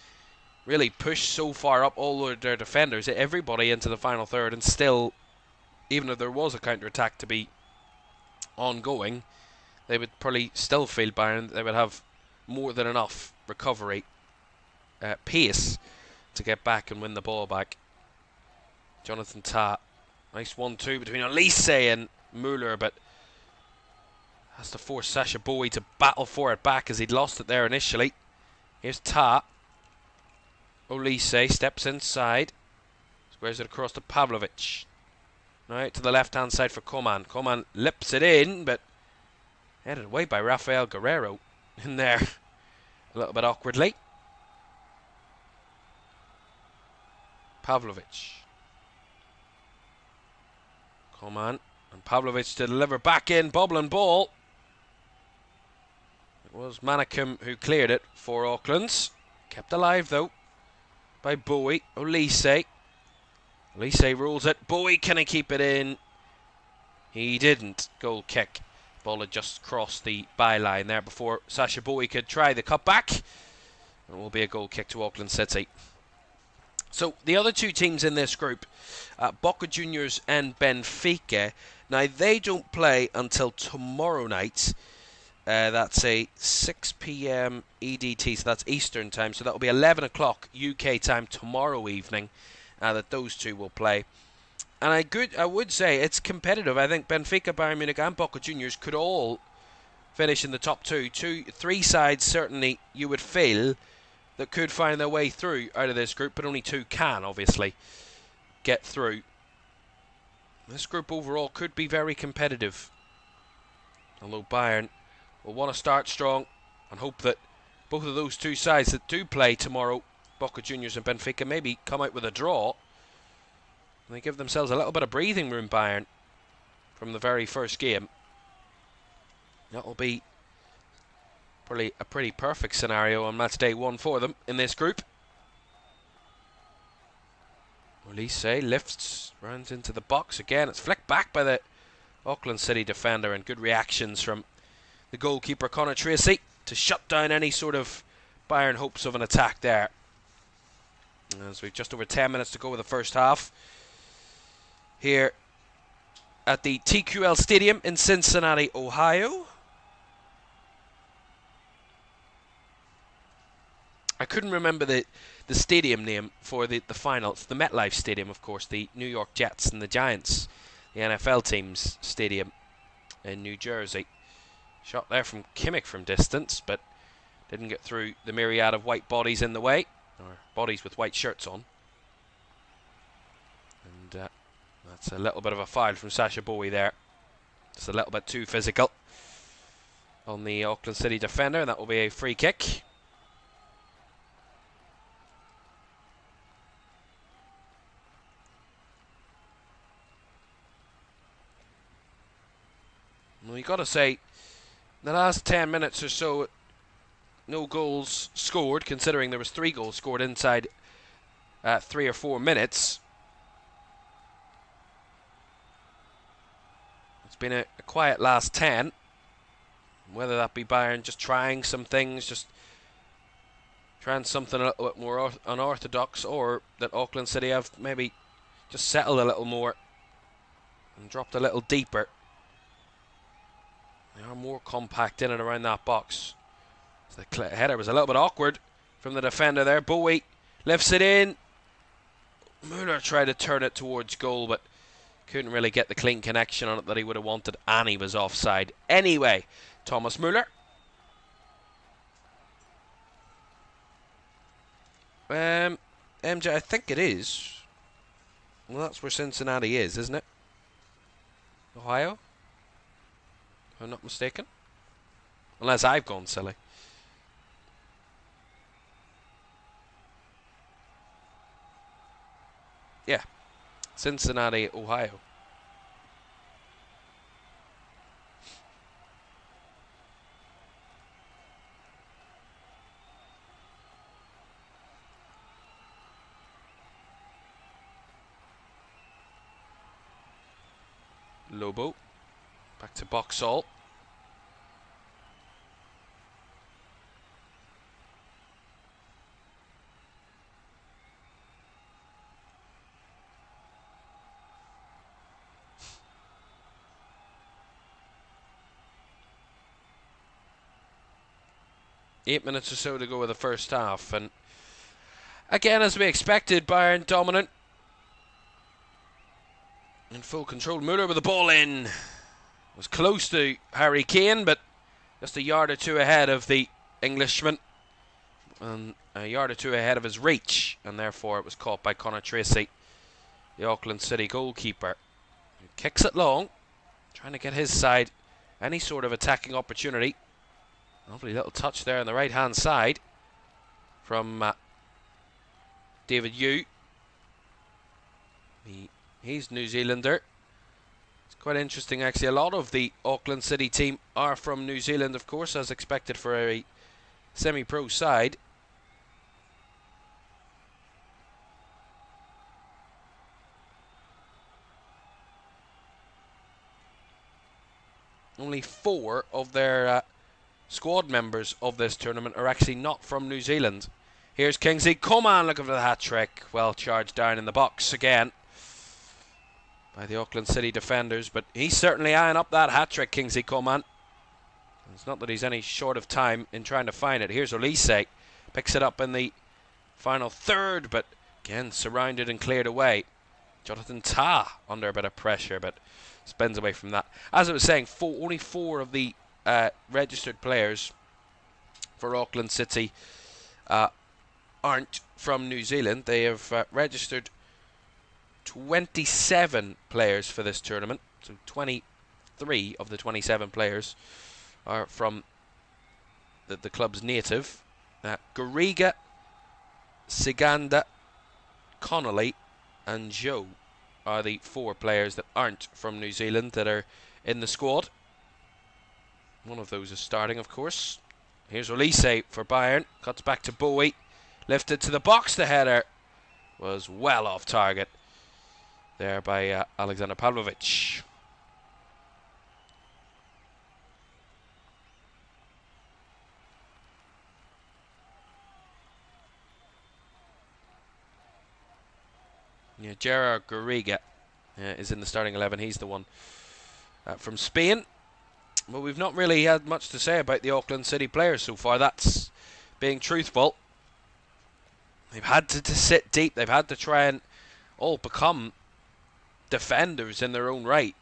really push so far up all their defenders, everybody into the final third, and still, even if there was a counter-attack to be ongoing, they would probably still feel Bayern they would have more than enough recovery pace to get back and win the ball back. Jonathan Tah, nice 1-2 between Olise and Müller, but has to force Sasha Bowie to battle for it back as he'd lost it there initially. Here's Tah. Olise steps inside. Squares it across to Pavlovic. Right to the left-hand side for Caoimhan. Caoimhan lips it in, but headed away by Rafael Guerreiro in there a little bit awkwardly. Pavlovic. Caoimhan and Pavlovic to deliver back in. Bobbling ball. It was Manikum who cleared it for Auckland's. Kept alive though by Bowie. Olise. Olise rules it. Bowie, can he keep it in? He didn't. Goal kick. Ball had just crossed the byline there before Sasha Bowie could try the cutback. It will be a goal kick to Auckland City. So the other two teams in this group, Boca Juniors and Benfica, now they don't play until tomorrow night. That's a 6 p.m. EDT, so that's Eastern time. So that will be 11 o'clock UK time tomorrow evening that those two will play. And I would say it's competitive. I think Benfica, Bayern Munich and Boca Juniors could all finish in the top two. 3 sides certainly you would feel that could find their way through out of this group, but only 2 can obviously get through. This group overall could be very competitive. Although Bayern will want to start strong and hope that both of those 2 sides that do play tomorrow, Boca Juniors and Benfica, maybe come out with a draw. And they give themselves a little bit of breathing room, Bayern, from the very first game. That will be probably a pretty perfect scenario on match day 1 for them in this group. Olise lifts, runs into the box again. It's flicked back by the Auckland City defender, and good reactions from the goalkeeper Connor Tracy to shut down any sort of Bayern hopes of an attack there. As we've just over 10 minutes to go with the first half here at the TQL Stadium in Cincinnati, Ohio. I couldn't remember the stadium name for the final. It's the MetLife Stadium, of course, the New York Jets and the Giants, the NFL team's stadium in New Jersey. Shot there from Kimmich from distance, but didn't get through the myriad of white bodies in the way, or bodies with white shirts on. And that's a little bit of a foul from Sasha Bowie there. Just a little bit too physical on the Auckland City defender, and that will be a free kick. Well, you've got to say, the last 10 minutes or so, no goals scored, considering there was 3 goals scored inside 3 or 4 minutes. It's been a quiet last 10. Whether that be Bayern just trying some things, just trying something a little bit more unorthodox, or that Auckland City have maybe just settled a little more and dropped a little deeper. They are more compact in and around that box. So the header was a little bit awkward from the defender there. Bowie lifts it in. Müller tried to turn it towards goal, but couldn't really get the clean connection on it that he would have wanted, and he was offside. Anyway, Thomas Müller. MJ, I think it is. Well, that's where Cincinnati is, isn't it? Ohio? If I'm not mistaken. Unless I've gone silly. Yeah. Cincinnati, Ohio. Lobo. Back to Boxall. Eight minutes or so to go with the first half, and again, as we expected, Bayern dominant. In full control. Müller with the ball in. Was close to Harry Kane, but just a yard or two ahead of the Englishman. And a yard or two ahead of his reach. And therefore it was caught by Connor Tracy, the Auckland City goalkeeper. He kicks it long, trying to get his side any sort of attacking opportunity. Lovely little touch there on the right hand side from David Yu. He's New Zealander. It's quite interesting actually. A lot of the Auckland City team are from New Zealand, of course, as expected for a semi-pro side. Only 4 of their squad members of this tournament are actually not from New Zealand. Here's Kingsley Coman looking for the hat-trick. Well charged down in the box again by the Auckland City defenders, but he's certainly eyeing up that hat-trick, Kingsley Coman. It's not that he's any short of time in trying to find it. Here's Olise, picks it up in the final third, but again surrounded and cleared away. Jonathan Tah under a bit of pressure, but spins away from that. As I was saying, only 4 of the registered players for Auckland City aren't from New Zealand. They have registered 27 players for this tournament. So 23 of the 27 players are from the club's native. Garriga, Siganda, Connolly and Joe are the 4 players that aren't from New Zealand that are in the squad. One of those is starting, of course. Here's Olise for Bayern. Cuts back to Bowie. Lifted to the box. The header was well off target there by Alexander Pavlovic. Yeah, Gerard Garriga is in the starting 11. He's the one from Spain. But we've not really had much to say about the Auckland City players so far. That's being truthful. They've had to sit deep. They've had to try and all become defenders in their own right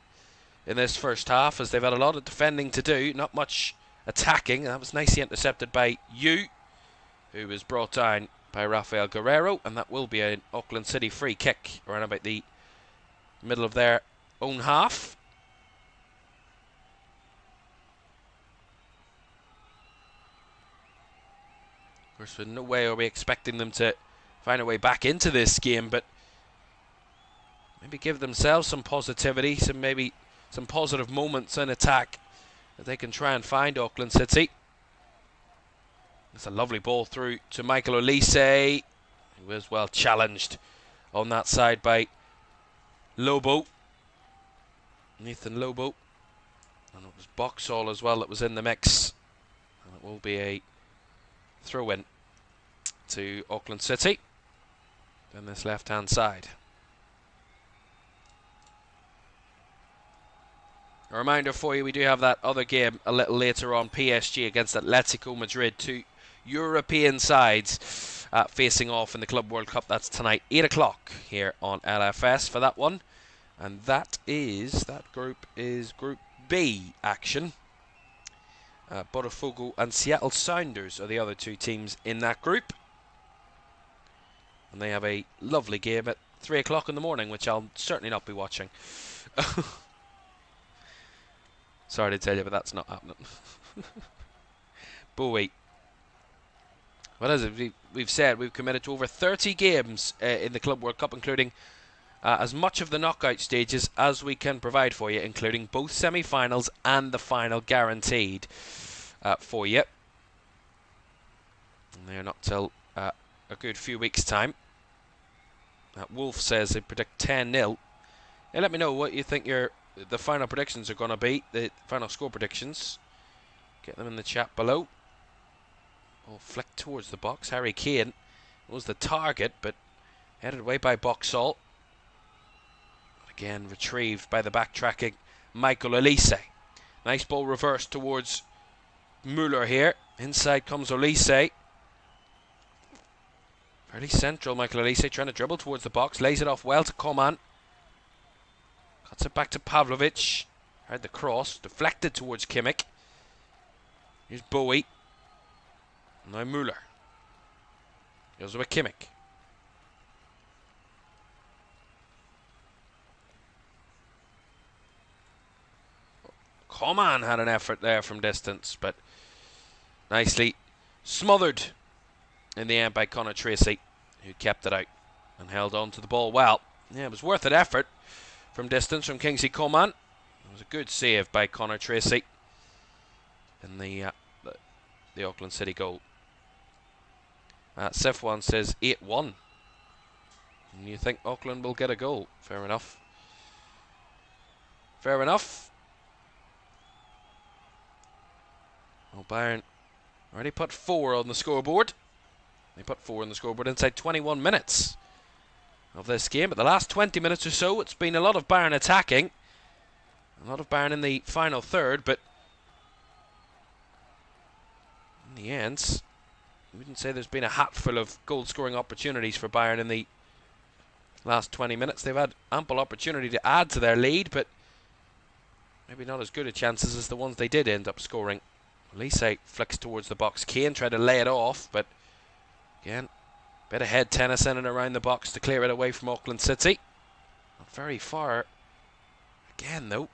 in this first half, as they've had a lot of defending to do, not much attacking. That was nicely intercepted by Yu, who was brought down by Rafael Guerrero, and that will be an Auckland City free kick around about the middle of their own half. Of course, in no way are we expecting them to find a way back into this game, but maybe give themselves some positivity, maybe some positive moments in attack that they can try and find Auckland City. It's a lovely ball through to Michael Olise, who was well challenged on that side by Lobo. Nathan Lobo. And it was Boxall as well that was in the mix. And it will be a throw-in to Auckland City on this left-hand side. A reminder for you, we do have that other game a little later on, PSG against Atletico Madrid, two European sides facing off in the Club World Cup. That's tonight, 8 o'clock here on LFS for that one. And that group is Group B action. Botafogo and Seattle Sounders are the other two teams in that group. And they have a lovely game at 3 o'clock in the morning, which I'll certainly not be watching. Sorry to tell you, but that's not happening. Bowie. What is it? We've said we've committed to over 30 games in the Club World Cup, including as much of the knockout stages as we can provide for you, including both semi-finals and the final guaranteed for you. And they're not till a good few weeks' time. Wolf says they predict 10-0. Hey, let me know what you think the final predictions are going to be, the final score predictions. Get them in the chat below. Ball flicked towards the box. Harry Kane was the target, but headed away by Boxall. Again, retrieved by the backtracking Michael Olise. Nice ball reversed towards Müller here. Inside comes Olise. Fairly central, Michael Olise trying to dribble towards the box. Lays it off well to Caoimhan. Cuts it back to Pavlovic. Heard the cross. Deflected towards Kimmich. Here's Bowie. Now Müller. Goes with Kimmich. Caoimhan had an effort there from distance, but nicely smothered in the end by Connor Tracy, who kept it out and held on to the ball well. Yeah, it was worth an effort from distance from Kingsley Caoimhan. It was a good save by Connor Tracy in the Auckland City goal. Sifwan says 8-1. And you think Auckland will get a goal? Fair enough. Fair enough. Well, Bayern already put 4 on the scoreboard. They put 4 on the scoreboard inside 21 minutes of this game. But the last 20 minutes or so, it's been a lot of Bayern attacking. A lot of Bayern in the final third, but in the end, we wouldn't say there's been a hatful of goal-scoring opportunities for Bayern in the last 20 minutes. They've had ample opportunity to add to their lead, but maybe not as good a chances as the ones they did end up scoring. Olise flicks towards the box. Kane tried to lay it off, but again, bit of head tennis in and around the box to clear it away from Auckland City. Not very far again, though,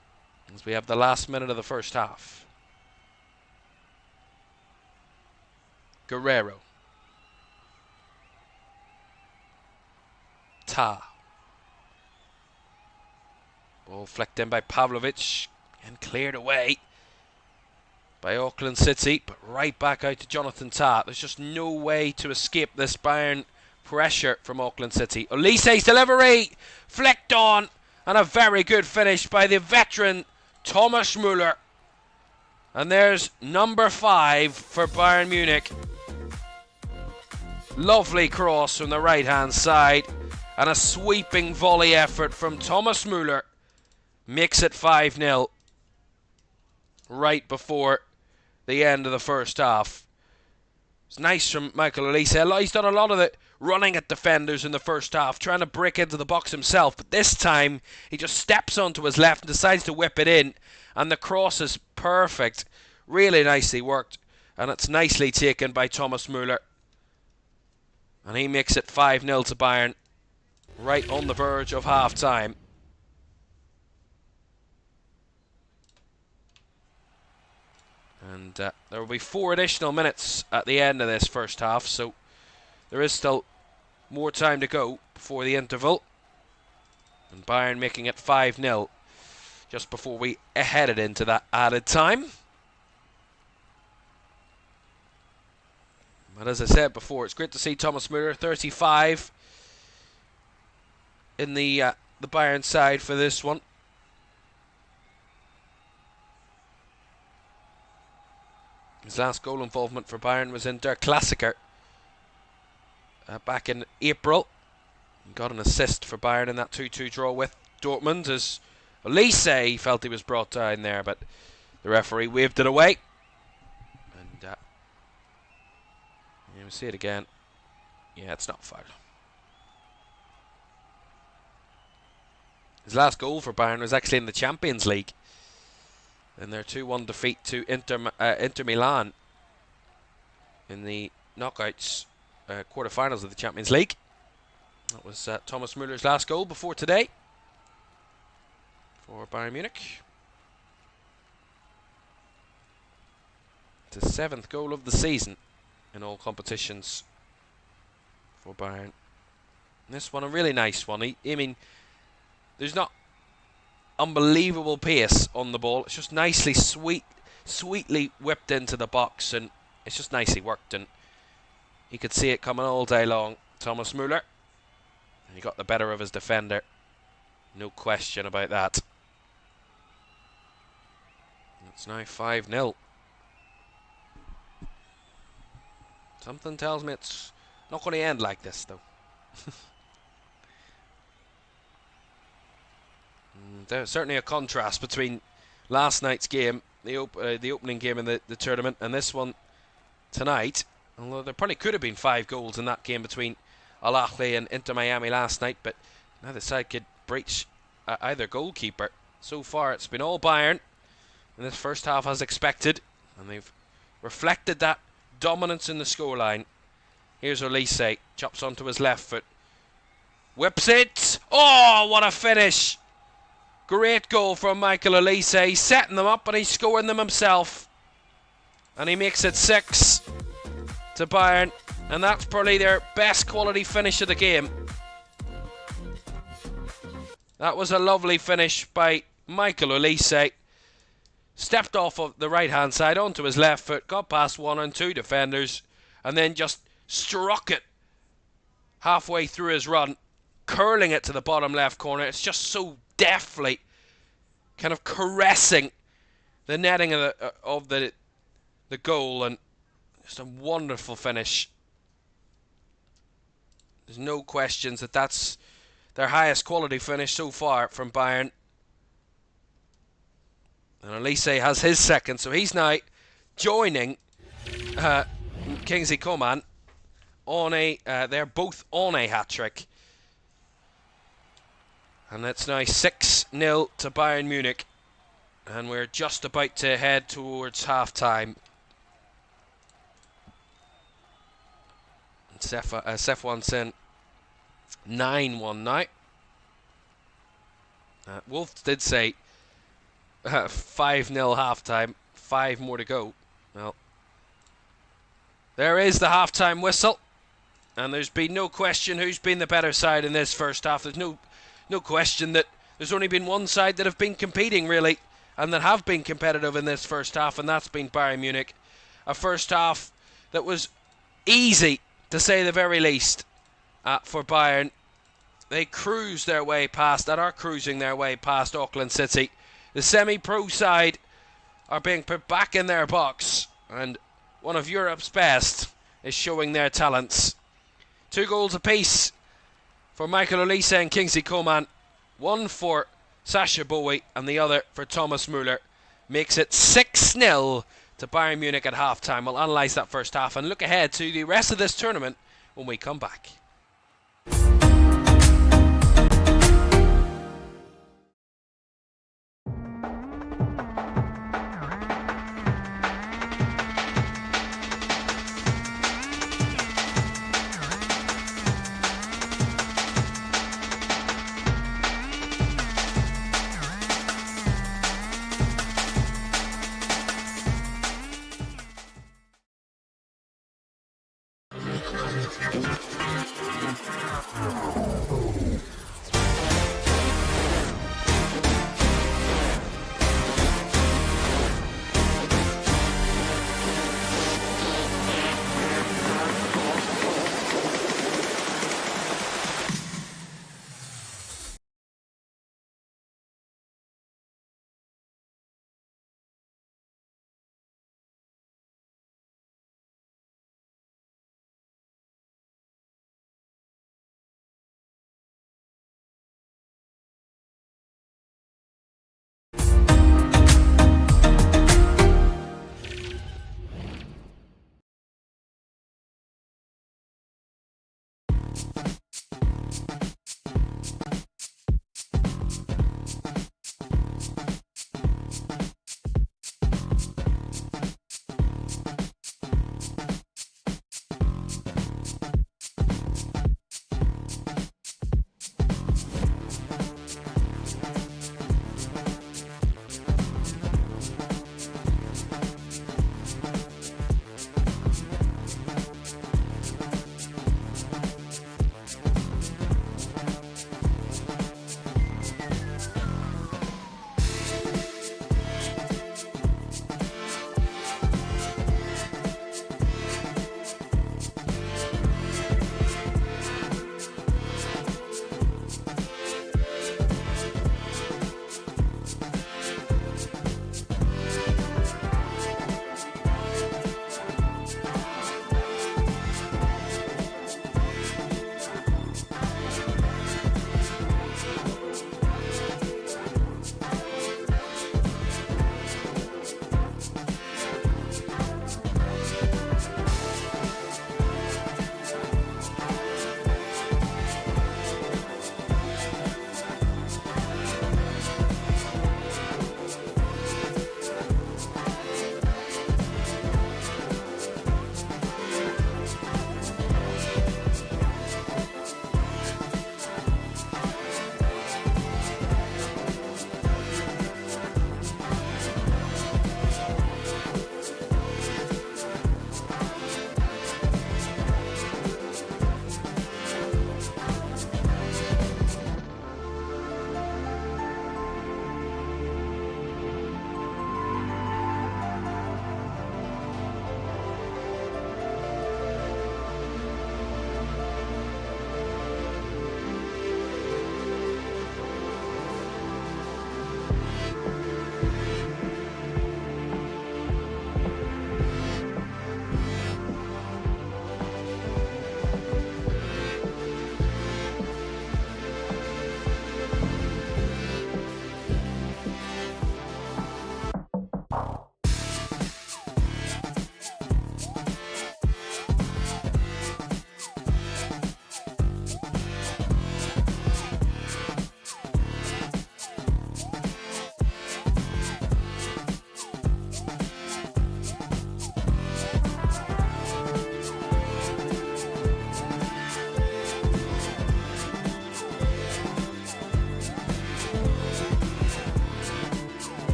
as we have the last minute of the first half. Guerrero. Ta. Ball flicked in by Pavlovic and cleared away by Auckland City, but right back out to Jonathan Tah. There's just no way to escape this Bayern pressure from Auckland City. Olise's delivery flicked on, and a very good finish by the veteran Thomas Müller. And there's number 5 for Bayern Munich. Lovely cross from the right hand side, and a sweeping volley effort from Thomas Müller makes it 5-0 right before the end of the first half. It's nice from Michael Olise. He's done a lot of the running at defenders in the first half, trying to break into the box himself. But this time, he just steps onto his left and decides to whip it in. And the cross is perfect. Really nicely worked. And it's nicely taken by Thomas Muller. And he makes it 5-0 to Bayern. Right on the verge of half-time. And there will be 4 additional minutes at the end of this first half, so there is still more time to go before the interval. And Bayern making it 5-0 just before we headed into that added time. But as I said before, it's great to see Thomas Müller, 35, in the Bayern side for this one. His last goal involvement for Bayern was in Der Klassiker back in April. He got an assist for Bayern in that 2-2 draw with Dortmund, as Olise felt he was brought down there, but the referee waved it away. And you see it again. Yeah, it's not foul. His last goal for Bayern was actually in the Champions League, in their 2-1 defeat to Inter Milan in the knockouts quarterfinals of the Champions League. That was Thomas Müller's last goal before today for Bayern Munich. It's his 7th goal of the season in all competitions for Bayern. This one a really nice one. I mean, there's not unbelievable pace on the ball. It's just nicely sweetly whipped into the box, and it's just nicely worked, and you could see it coming all day long. Thomas Müller, and he got the better of his defender, no question about that. It's now 5-0. Something tells me it's not going to end like this, though. There's certainly a contrast between last night's game, the opening game in the tournament, and this one tonight. Although there probably could have been 5 goals in that game between Al Ahly and Inter Miami last night, but neither side could breach either goalkeeper. So far it's been all Bayern in this first half as expected, and they've reflected that dominance in the scoreline. Here's Olise, chops onto his left foot, whips it. Oh, what a finish! Great goal from Michael Olise. He's setting them up and he's scoring them himself. And he makes it 6 to Bayern. And that's probably their best quality finish of the game. That was a lovely finish by Michael Olise. Stepped off of the right hand side onto his left foot, got past 1 and 2 defenders, and then just struck it halfway through his run, curling it to the bottom left corner. It's just so deftly kind of caressing the netting of the goal, and just a wonderful finish. There's no questions that that's their highest quality finish so far from Bayern. And Olise has his second, so he's now joining Kingsley Coman on they're both on a hat-trick. And it's now 6-0 to Bayern Munich. And we're just about to head towards half-time. Sefwan in 9-1 now. Wolf did say 5-0 half-time, 5 more to go. Well, there is the half-time whistle. And there's been no question who's been the better side in this first half. There's no question that there's only been one side that have been competing, really, and that have been competitive in this first half, and that's been Bayern Munich. A first half that was easy, to say the very least, for Bayern. They cruised their way past, and are cruising their way past Auckland City. The semi-pro side are being put back in their box, and one of Europe's best is showing their talents. 2 goals apiece for Michael Olise and Kingsley Coman. One for Sacha Boey and the other for Thomas Müller. Makes it 6-0 to Bayern Munich at half-time. We'll analyse that first half and look ahead to the rest of this tournament when we come back.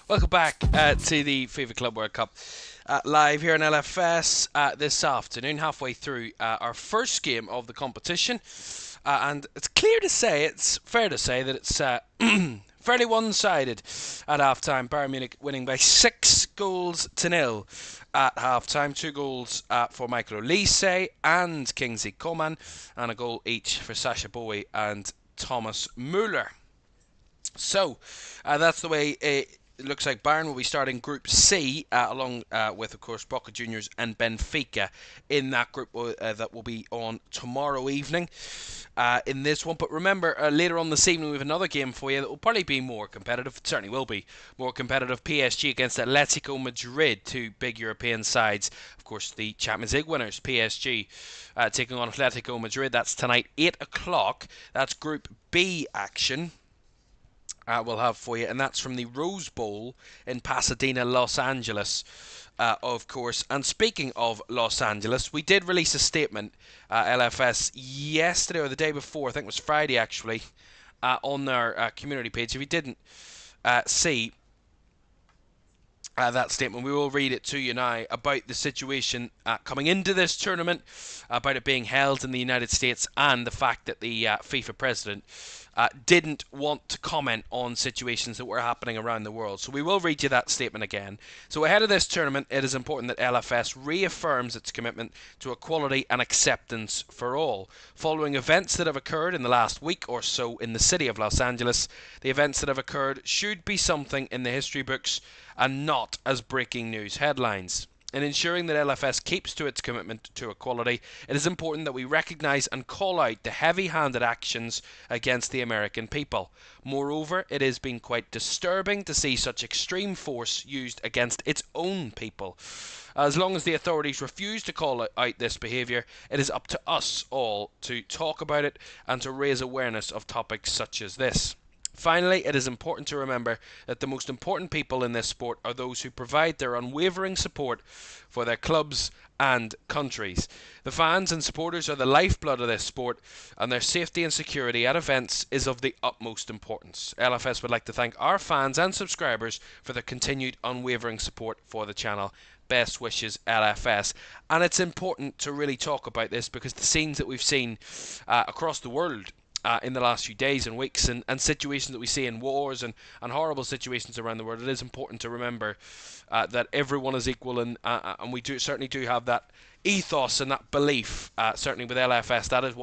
Welcome back to the FIFA Club World Cup. Live here in LFS this afternoon, halfway through our first game of the competition. And it's fair to say that it's fairly one-sided at half-time. Bayern Munich winning by 6-0 at half-time. 2 goals for Michael Olise and Kingsley Coman, and a goal each for Sasha Bowie and Thomas Müller. So, that's the way it looks like. Bayern will be starting Group C, along with, of course, Boca Juniors and Benfica in that group that will be on tomorrow evening in this one. But remember, later on this evening we have another game for you that will probably be more competitive. It certainly will be more competitive. PSG against Atletico Madrid, 2 big European sides. Of course, the Champions League winners, PSG, taking on Atletico Madrid. That's tonight, 8 o'clock. That's Group B action. We'll have for you, and that's from the Rose Bowl in Pasadena, Los Angeles, of course. And speaking of Los Angeles, we did release a statement, LFS, yesterday or the day before, I think it was Friday actually, on our community page. If you didn't see that statement, we will read it to you now about the situation coming into this tournament, about it being held in the United States, and the fact that the FIFA president didn't want to comment on situations that were happening around the world. So we will read you that statement again. So ahead of this tournament, it is important that LFS reaffirms its commitment to equality and acceptance for all. Following events that have occurred in the last week or so in the city of Los Angeles, the events that have occurred should be something in the history books and not as breaking news headlines. In ensuring that LFS keeps to its commitment to equality, it is important that we recognise and call out the heavy-handed actions against the American people. Moreover, it has been quite disturbing to see such extreme force used against its own people. As long as the authorities refuse to call out this behaviour, it is up to us all to talk about it and to raise awareness of topics such as this. Finally, it is important to remember that the most important people in this sport are those who provide their unwavering support for their clubs and countries. The fans and supporters are the lifeblood of this sport, and their safety and security at events is of the utmost importance. LFS would like to thank our fans and subscribers for their continued unwavering support for the channel. Best wishes, LFS. And it's important to really talk about this because the scenes that we've seen across the world in the last few days and weeks, and situations that we see in wars and horrible situations around the world, it is important to remember that everyone is equal, and we certainly do have that ethos and that belief, certainly with LFS. That is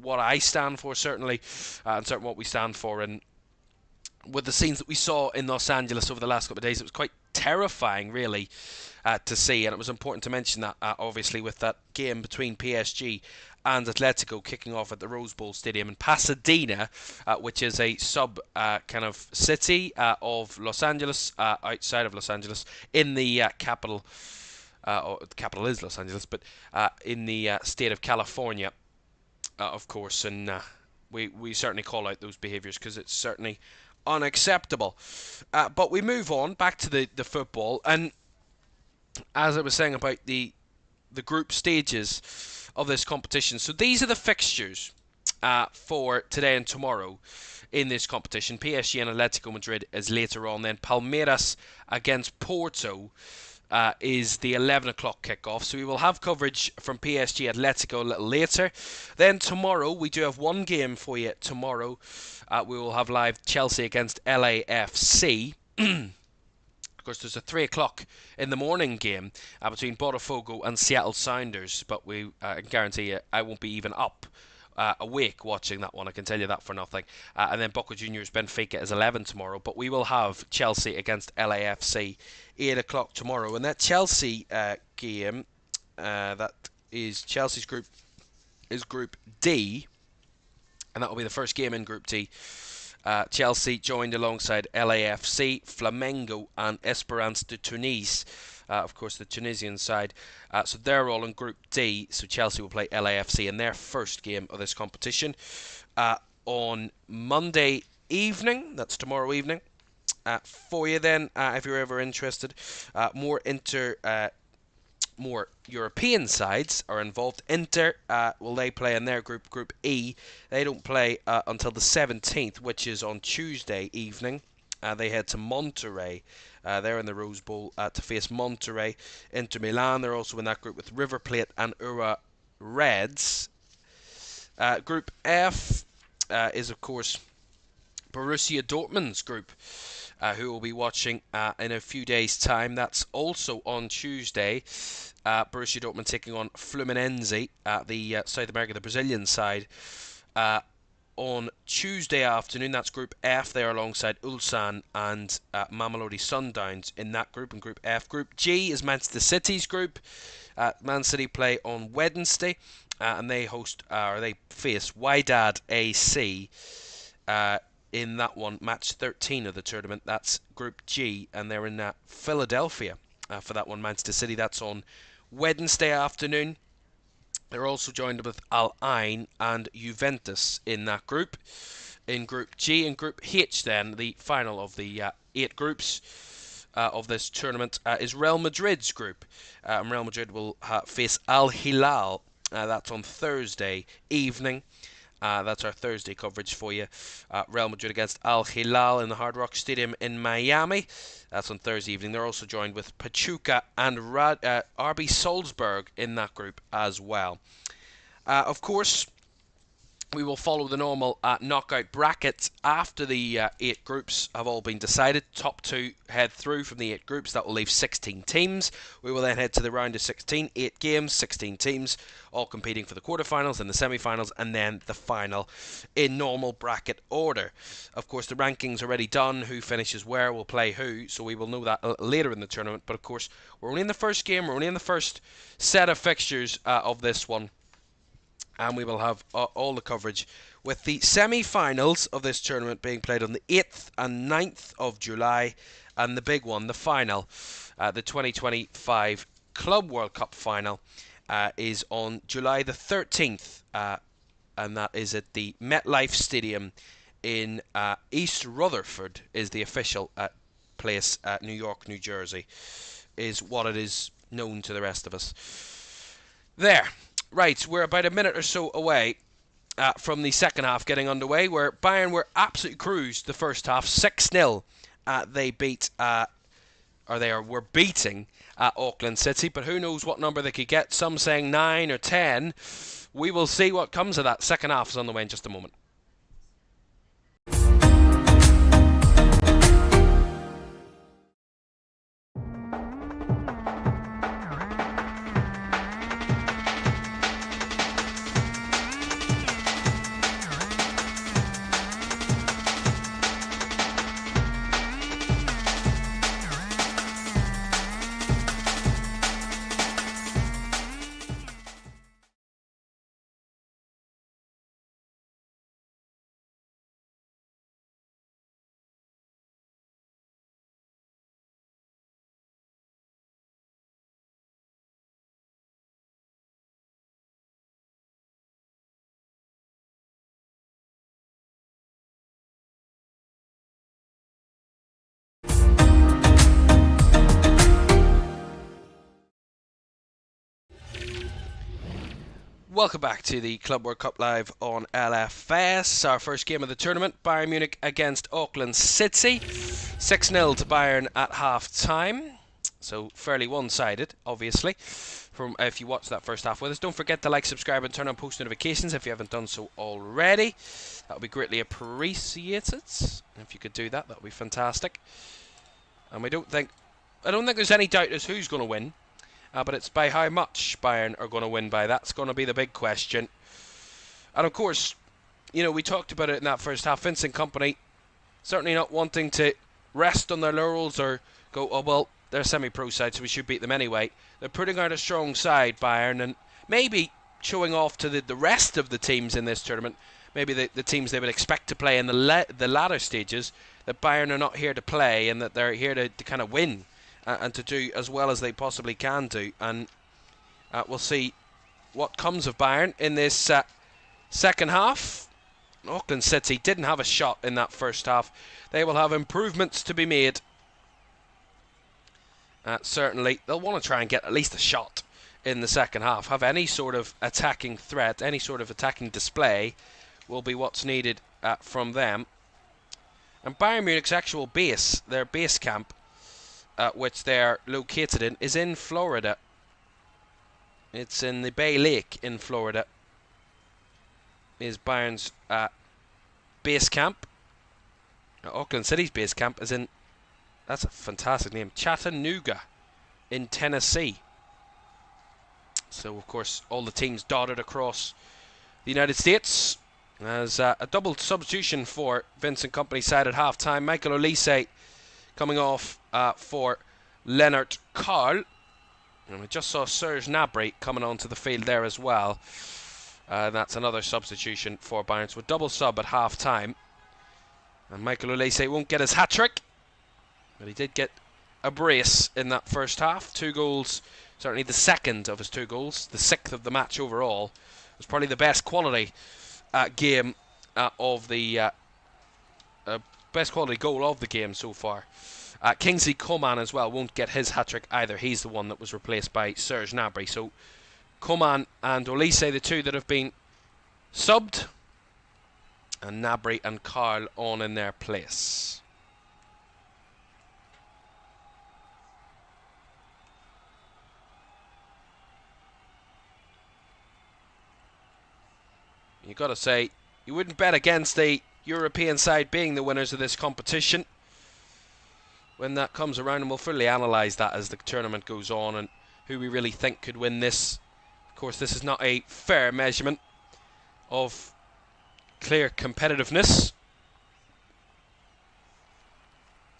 what I stand for, certainly, and certainly what we stand for. And with the scenes that we saw in Los Angeles over the last couple of days, it was quite terrifying, really, to see. And it was important to mention that, obviously, with that game between PSG and Atletico kicking off at the Rose Bowl Stadium in Pasadena, which is a sub kind of city of Los Angeles, outside of Los Angeles, in the capital. The capital is Los Angeles, but in the state of California, of course. And we certainly call out those behaviours because it's certainly unacceptable. But we move on back to the football, and as I was saying about the group stages of this competition. So these are the fixtures for today and tomorrow in this competition. PSG and Atletico Madrid is later on. Then Palmeiras against Porto is the 11 o'clock kickoff. So we will have coverage from PSG Atletico a little later. Then tomorrow we do have one game for you. Tomorrow we will have live Chelsea against LAFC. Of course, there's a 3 o'clock in the morning game between Botafogo and Seattle Sounders, but we guarantee you I won't be even up awake watching that one. I can tell you that for nothing. And then Boca Juniors Benfica is 11 tomorrow, but we will have Chelsea against LAFC 8 o'clock tomorrow. And that Chelsea game, that is Chelsea's group, is Group D, and that will be the first game in Group D. Chelsea joined alongside LAFC, Flamengo and Esperance de Tunis. Of course, the Tunisian side. So they're all in Group D. So Chelsea will play LAFC in their first game of this competition on Monday evening. That's tomorrow evening. For you then, if you're ever interested, more more European sides are involved. Inter, they play in their group, Group E. They don't play until the 17th, which is on Tuesday evening. They head to Monterrey. They're in the Rose Bowl to face Monterrey. Inter Milan, they're also in that group with River Plate and Ura Reds. Group F is, of course, Borussia Dortmund's group, who will be watching in a few days' time. That's also on Tuesday. Borussia Dortmund taking on Fluminense, the South America, the Brazilian side, on Tuesday afternoon. That's Group F. They are alongside Ulsan and Mamelodi Sundowns in that group, in Group F. Group G is Manchester City's group. Man City play on Wednesday, and they face Wydad AC in that one, match 13 of the tournament. That's Group G, and they're in Philadelphia for that one. Manchester City, that's on Wednesday afternoon. They're also joined with Al Ain and Juventus in that group. In Group G and Group H, then, the final of the 8 groups of this tournament is Real Madrid's group. Real Madrid will face Al Hilal. That's on Thursday evening. That's our Thursday coverage for you. Real Madrid against Al Hilal in the Hard Rock Stadium in Miami. That's on Thursday evening. They're also joined with Pachuca and RB Salzburg in that group as well. Of course, we will follow the normal knockout bracket after the 8 groups have all been decided. Top 2 head through from the 8 groups. That will leave 16 teams. We will then head to the round of 16. 8 games, 16 teams, all competing for the quarterfinals and the semi-finals, and then the final in normal bracket order. Of course, the rankings are already done. Who finishes where will play who, so we will know that later in the tournament. But of course, we're only in the first game. We're only in the first set of fixtures of this one. And we will have all the coverage with the semi-finals of this tournament being played on the 8th and 9th of July, and the big one, the final, the 2025 Club World Cup final, is on July the 13th, and that is at the MetLife Stadium in East Rutherford, is the official place. New York, New Jersey is what it is known to the rest of us. There. Right, we're about a minute or so away from the second half getting underway, where Bayern were absolutely cruised the first half, 6-0. They were beating Auckland City, but who knows what number they could get. Some saying 9 or 10. We will see what comes of that. Second half is on the way in just a moment. Welcome back to the Club World Cup Live on LFS. Our first game of the tournament, Bayern Munich against Auckland City. 6-0 to Bayern at half-time. So fairly one-sided, obviously, from if you watch that first half with us. Don't forget to like, subscribe and turn on post notifications if you haven't done so already. That would be greatly appreciated. If you could do that, that would be fantastic. And I don't think there's any doubt as who's going to win. But it's by how much Bayern are going to win by. That's going to be the big question. And of course, you know, we talked about it in that first half. Vincent Kompany certainly not wanting to rest on their laurels or go, oh, well, they're a semi-pro side, so we should beat them anyway. They're putting out a strong side, Bayern, and maybe showing off to the rest of the teams in this tournament, maybe the teams they would expect to play in the latter stages, that Bayern are not here to play and that they're here to kind of win. And to do as well as they possibly can do. And we'll see what comes of Bayern in this second half. Auckland City didn't have a shot in that first half. They will have improvements to be made. Certainly, they'll want to try and get at least a shot in the second half, have any sort of attacking threat, any sort of attacking display, will be what's needed from them. And Bayern Munich's actual base, their base camp, which they're located in, is in Florida. It's in the Bay Lake in Florida. Is Bayern's base camp. Auckland City's base camp is in, that's a fantastic name, Chattanooga in Tennessee. So of course all the teams dotted across the United States. As a double substitution for Vincent Kompany's side at half-time. Michael Olise coming off for Lennart Karl. And we just saw Serge Gnabry coming onto the field there as well. That's another substitution for Bayern. So a double sub at half-time. And Michael Olise won't get his hat-trick, but he did get a brace in that first half. 2 goals, certainly the second of his 2 goals, the 6th of the match overall. It was probably the best quality game of the best quality goal of the game so far. Kingsley Coman as well won't get his hat-trick either. He's the one that was replaced by Serge Gnabry. So Coman and Olise, the 2 that have been subbed, and Gnabry and Karl on in their place. You've got to say, you wouldn't bet against the European side being the winners of this competition when that comes around, and we'll fully analyse that as the tournament goes on and who we really think could win this. Of course, this is not a fair measurement of clear competitiveness.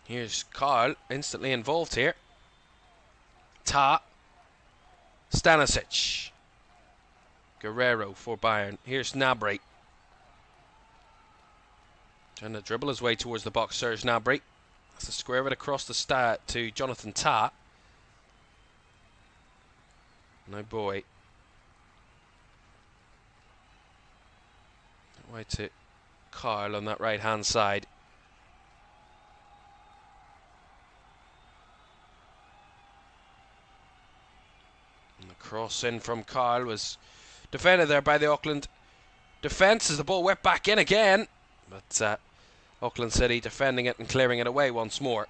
Here's Karl, instantly involved here. Stanisic. Guerrero for Bayern. Here's Gnabry. Trying to dribble his way towards the box, Serge Gnabry. That's a square it across the start to Jonathan Tah. No boy. Way to Karl on that right hand side. And the cross in from Karl was defended there by the Auckland defence as the ball went back in again. But Auckland City defending it and clearing it away once more.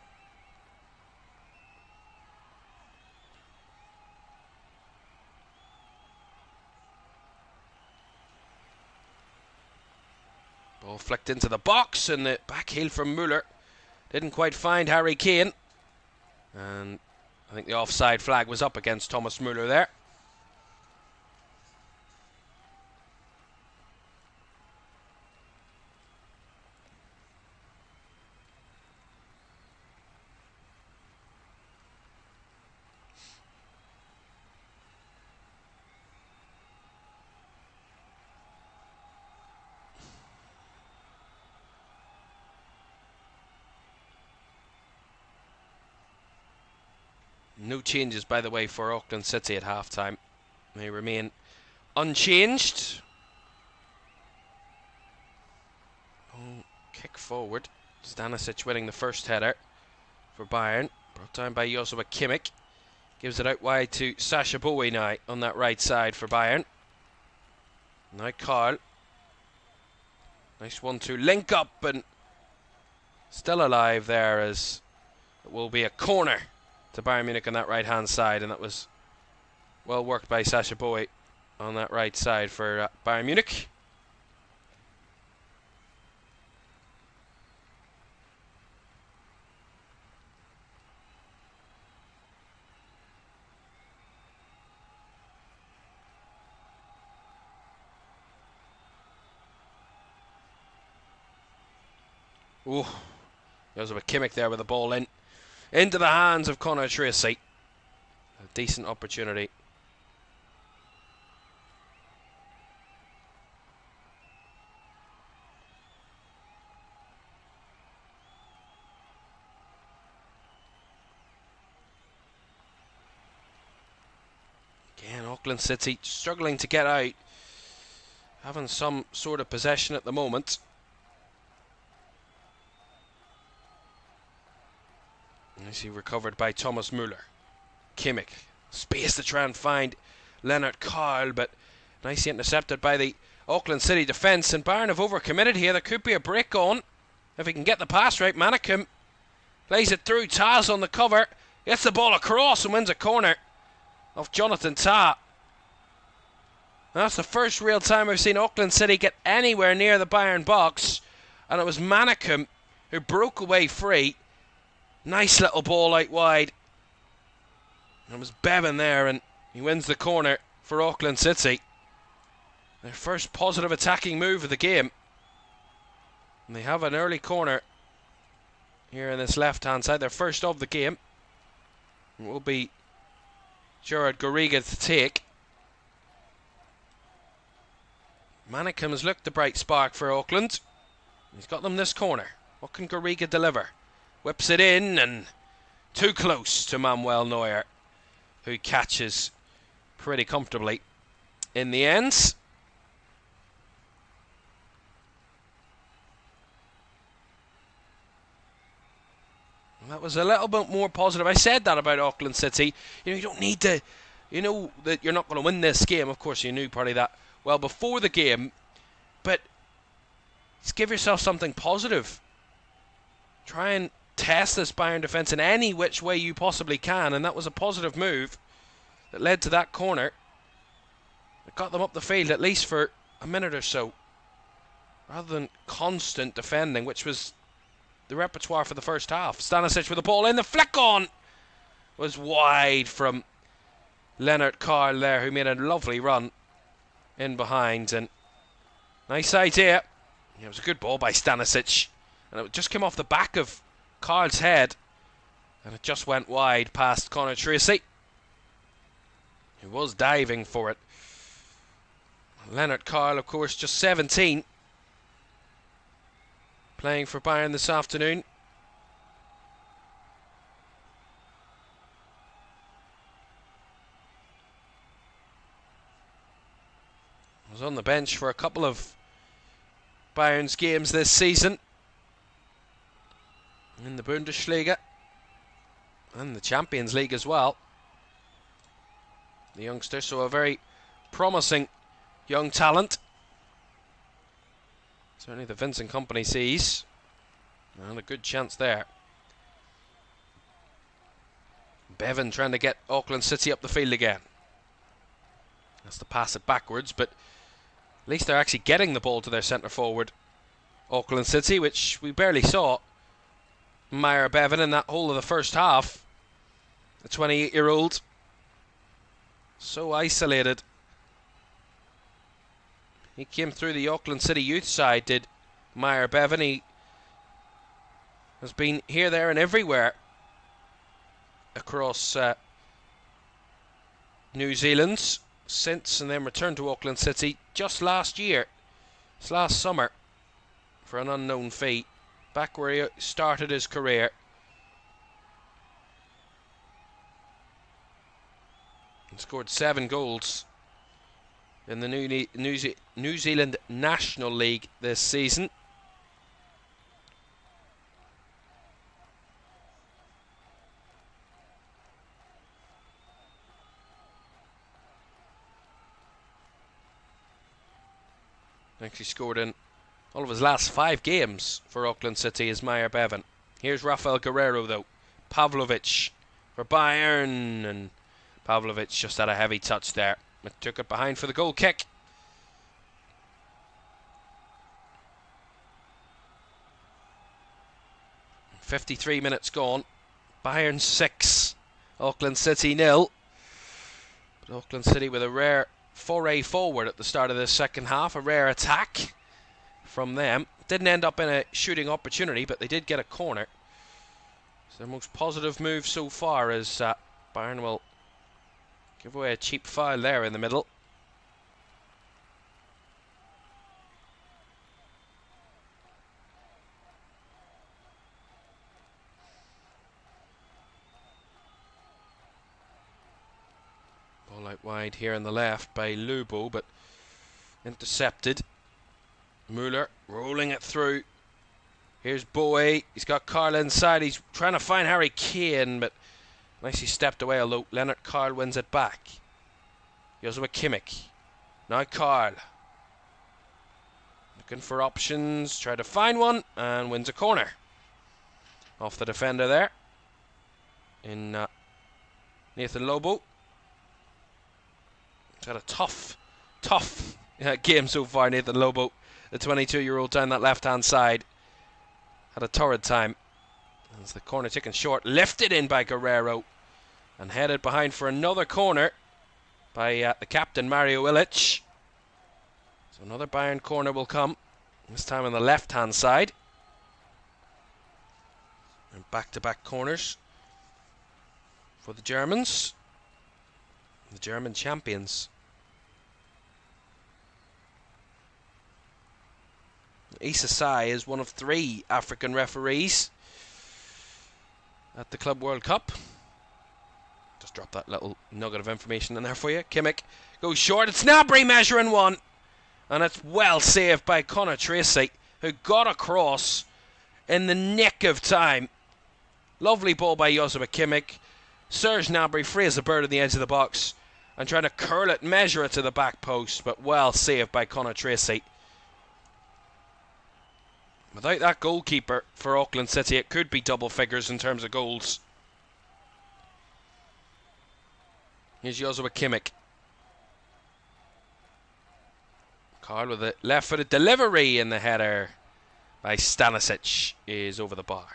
Ball flicked into the box, and the back heel from Müller didn't quite find Harry Kane. And I think the offside flag was up against Thomas Müller there. No changes, by the way, for Auckland City at half-time. They remain unchanged. Oh, kick forward. Stanisic winning the first header for Bayern. Brought down by Joshua Kimmich. Gives it out wide to Sacha Boey now on that right side for Bayern. Now Karl. Nice 1-2 link up, and still alive there as it will be a corner to Bayern Munich on that right hand side, and that was well worked by Sacha Boey on that right side for Bayern Munich. Ooh, Joshua Kimmich there with the ball in. Into the hands of Connor Tracy. A decent opportunity. Again, Auckland City struggling to get out. Having some sort of possession at the moment. Nicely recovered by Thomas Müller. Kimmich. Space to try and find Leonard Carl, but nicely intercepted by the Auckland City defence. And Bayern have overcommitted here. There could be a break on if he can get the pass right. Manicum plays it through. Taz on the cover. Gets the ball across and wins a corner off Jonathan Ta. That's the first real time I've seen Auckland City get anywhere near the Bayern box. And it was Manicum who broke away free. Nice little ball out wide. It was Bevan there, and he wins the corner for Auckland City. Their first positive attacking move of the game. And they have an early corner here in this left-hand side. Their first of the game. It will be Gerard Garriga to take. Manicum has looked the bright spark for Auckland. He's got them this corner. What can Garriga deliver? Whips it in, and too close to Manuel Neuer, who catches pretty comfortably in the end. That was a little bit more positive. I said that about Auckland City. You don't need to, you know that you're not going to win this game. Of course, you knew probably that well before the game, but just give yourself something positive. Try and test this Bayern defence in any which way you possibly can, and that was a positive move that led to that corner. It got them up the field at least for a minute or so, rather than constant defending, which was the repertoire for the first half. Stanisic with the ball in. The flick on was wide from Leonard Carl there, who made a lovely run in behind. And nice idea. It was a good ball by Stanisic, and it just came off the back of Carl's head, and it just went wide past Connor Tracy, who was diving for it. Leonard Carl, of course, just 17, playing for Bayern this afternoon. Was on the bench for a couple of Bayern's games this season, in the Bundesliga and the Champions League as well. The youngster, so a very promising young talent. Certainly the Vincent Company sees. And a good chance there. Bevan trying to get Auckland City up the field again. That's to pass it backwards, but at least they're actually getting the ball to their centre forward, Auckland City, which we barely saw Meyer Bevan in that whole of the first half. The 28-year-old, so isolated. He came through the Auckland City youth side, did Meyer Bevan. He has been here, there and everywhere across New Zealand since, and then returned to Auckland City just last year. It's last summer for an unknown fee, back where he started his career. And scored 7 goals in the New Zealand National League this season. Actually scored in all of his last 5 games for Auckland City as Meyer Bevan. Here's Rafael Guerrero though. Pavlovic for Bayern, and Pavlovic just had a heavy touch there. It took it behind for the goal kick. .53 minutes gone. Bayern 6, Auckland City 0. But Auckland City with a rare foray forward at the start of the second half. A rare attack from them. Didn't end up in a shooting opportunity, but they did get a corner. It's their most positive move so far, as Bayern will give away a cheap foul there in the middle. Ball out wide here on the left by Lubo, but intercepted. Muller rolling it through. Here's Bowie. He's got Carl inside. He's trying to find Harry Kane, but nicely stepped away, although Leonard Carl wins it back. Joshua Kimmich. Now Carl. Looking for options. Try to find one. And wins a corner. Off the defender there. In Nathan Lobo. He's had a tough game so far, Nathan Lobo. The 22-year-old down that left-hand side. Had a torrid time. As the corner taken short. Lifted in by Guerrero. And headed behind for another corner by the captain, Mario Ilic. So another Bayern corner will come. This time on the left-hand side. And back-to-back corners for the Germans. The German champions. Issa Sai is one of 3 African referees at the Club World Cup. Just drop that little nugget of information in there for you. Kimmich goes short. It's Gnabry measuring one. And it's well saved by Connor Tracy, who got across in the nick of time. Lovely ball by Joshua Kimmich. Serge Gnabry free as a bird on the edge of the box and trying to curl it, measure it to the back post, but well saved by Connor Tracy. Without that goalkeeper for Auckland City, it could be double figures in terms of goals. Here's Joshua Kimmich. Carl with a left-footed delivery, in the header by Stanisic is over the bar.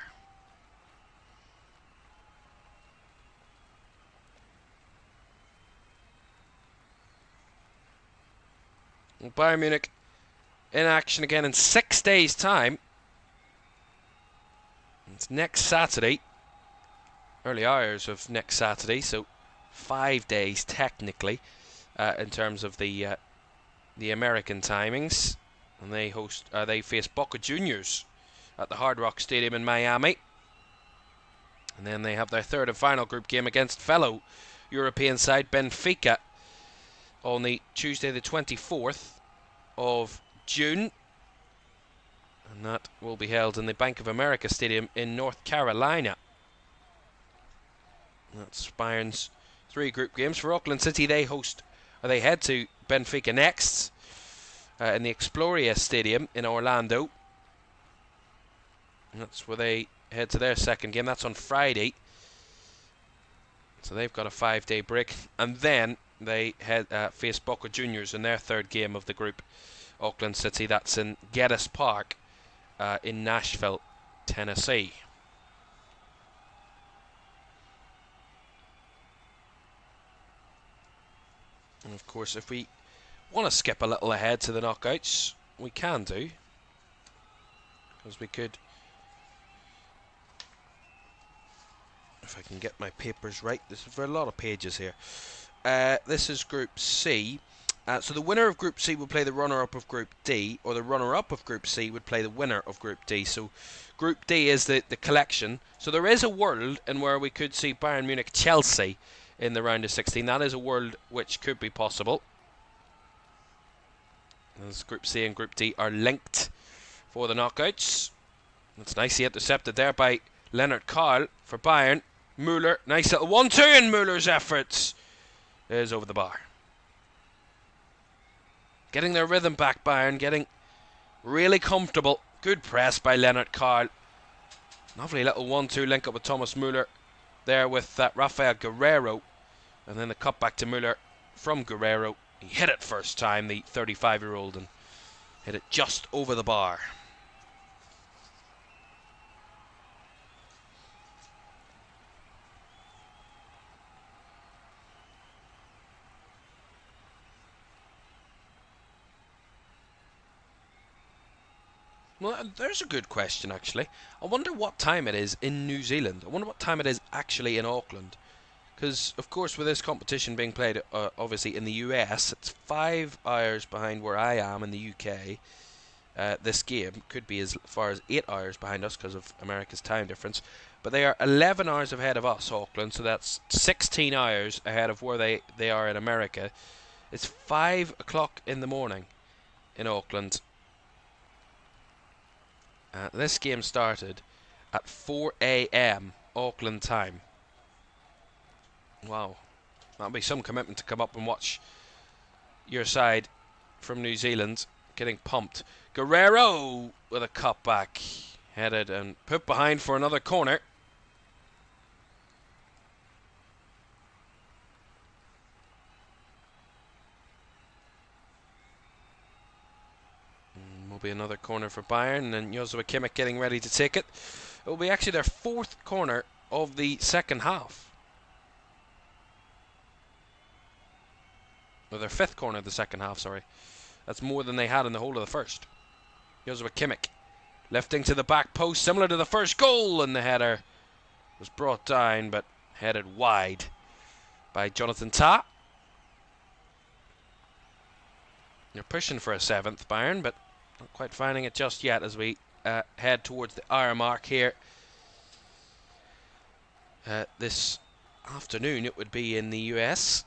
Bayern Munich in action again in 6 days' time. It's next Saturday, early hours of next Saturday, so 5 days technically in terms of the American timings, and they face Boca Juniors at the Hard Rock Stadium in Miami, and then they have their third and final group game against fellow European side Benfica on the Tuesday the 24th of June, and that will be held in the Bank of America Stadium in North Carolina. That's Bayern's 3 group games. For Auckland City, they head to Benfica next in the Exploria Stadium in Orlando. And that's where they head to their second game. That's on Friday. So they've got a 5-day break, and then they face Boca Juniors in their third game of the group. Auckland City, that's in Geddes Park in Nashville, Tennessee. And of course, if we want to skip a little ahead to the knockouts, we can do, because we could, if I can get my papers right, this is for a lot of pages here. This is Group C. So the winner of Group C would play the runner-up of Group D, or the runner-up of Group C would play the winner of Group D. So Group D is the collection. So there is a world in where we could see Bayern Munich Chelsea in the round of 16. That is a world which could be possible, as Group C and Group D are linked for the knockouts. That's nicely intercepted there by Leonard Carl for Bayern. Müller, nice little 1-2, and Müller's efforts is over the bar. Getting their rhythm back, Bayern, getting really comfortable. Good press by Leonard Carl. Lovely little 1-2 link up with Thomas Müller there with Rafael Guerrero. And then the cut back to Müller from Guerrero. He hit it first time, the 35-year-old, and hit it just over the bar. Well, there's a good question, actually. I wonder what time it is in New Zealand. I wonder what time it is actually in Auckland. Because, of course, with this competition being played, obviously, in the US, it's 5 hours behind where I am in the UK. This game could be as far as 8 hours behind us because of America's time difference. But they are 11 hours ahead of us, Auckland, so that's 16 hours ahead of where they are in America. It's 5 o'clock in the morning in Auckland. This game started at 4 a.m. Auckland time. Wow, that'll be some commitment to come up and watch your side from New Zealand getting pumped. Guerrero with a cutback. Headed and put behind for another corner. Will be another corner for Bayern, and Joshua Kimmich getting ready to take it. It will be actually their 4th corner of the second half. Or their 5th corner of the second half, sorry. That's more than they had in the whole of the first. Joshua Kimmich lifting to the back post, similar to the first goal, and the header was brought down but headed wide by Jonathan Tah. They're pushing for a 7th, Bayern, but not quite finding it just yet as we head towards the hour mark here. This afternoon it would be in the US.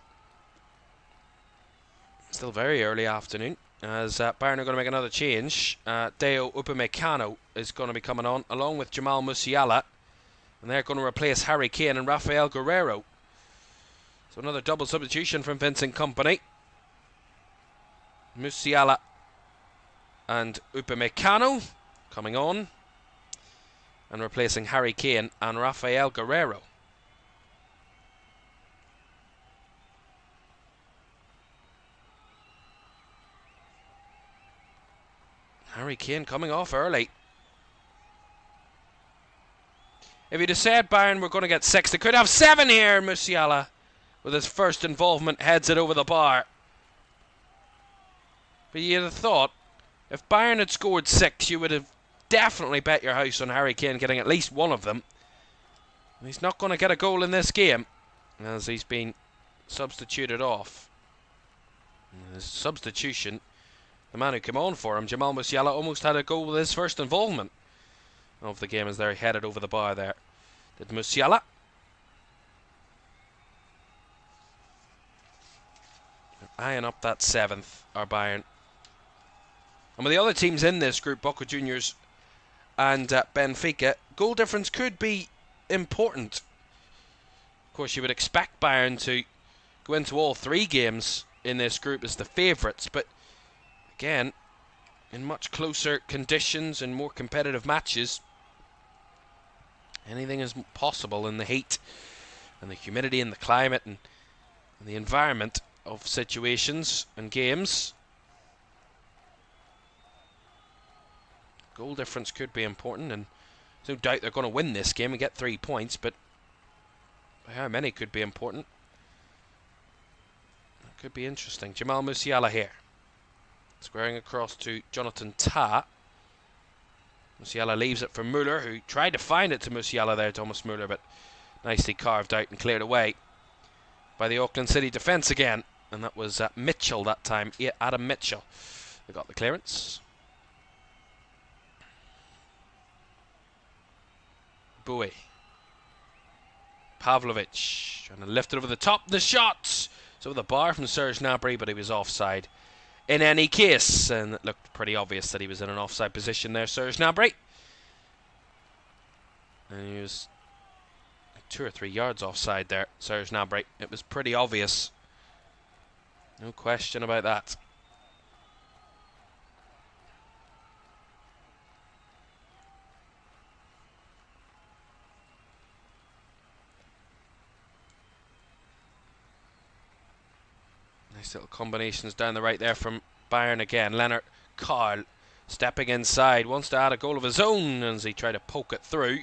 Still very early afternoon, as Bayern are going to make another change. Deo Upamecano is going to be coming on, along with Jamal Musiala, and they're going to replace Harry Kane and Rafael Guerrero. So another double substitution from Vincent Kompany. Musiala and Upamecano coming on, and replacing Harry Kane and Rafael Guerrero. Harry Kane coming off early. If you'd have said Bayern were going to get 6, they could have 7 here. Musiala, with his first involvement, heads it over the bar. But you'd have thought, if Bayern had scored 6, you would have definitely bet your house on Harry Kane getting at least one of them. He's not going to get a goal in this game, as he's been substituted off. His substitution, the man who came on for him, Jamal Musiala, almost had a goal with his first involvement of the game as they're headed over the bar there. Did Musiala. They're eyeing up that 7th, our Bayern. And with the other teams in this group, Boca Juniors and Benfica, goal difference could be important. Of course, you would expect Bayern to go into all 3 games in this group as the favourites, but again, in much closer conditions and more competitive matches, anything is possible in the heat and the humidity and the climate and the environment of situations and games. Goal difference could be important, and there's no doubt they're going to win this game and get 3 points, but how many could be important? That could be interesting. Jamal Musiala here, squaring across to Jonathan Tah. Musiala leaves it for Müller, who tried to find it to Musiala there, Thomas Müller, but nicely carved out and cleared away by the Auckland City defence again. And that was Mitchell that time, Adam Mitchell. They got the clearance. Bowie. Pavlovic trying to lift it over the top. The shot! So the bar from Serge Gnabry, but he was offside in any case, and it looked pretty obvious that he was in an offside position there, Serge Gnabry. And he was like 2 or 3 yards offside there, Serge Gnabry. It was pretty obvious. No question about that. Nice little combinations down the right there from Bayern again. Leonard Karl stepping inside, wants to add a goal of his own as he tried to poke it through.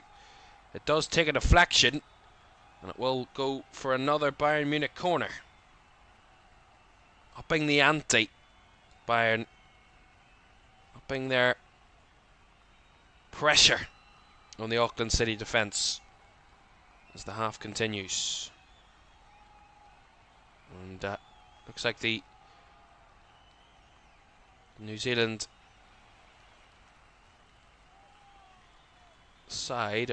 It does take a deflection, and it will go for another Bayern Munich corner. Upping the ante. Bayern upping their pressure on the Auckland City defence as the half continues. And looks like the New Zealand side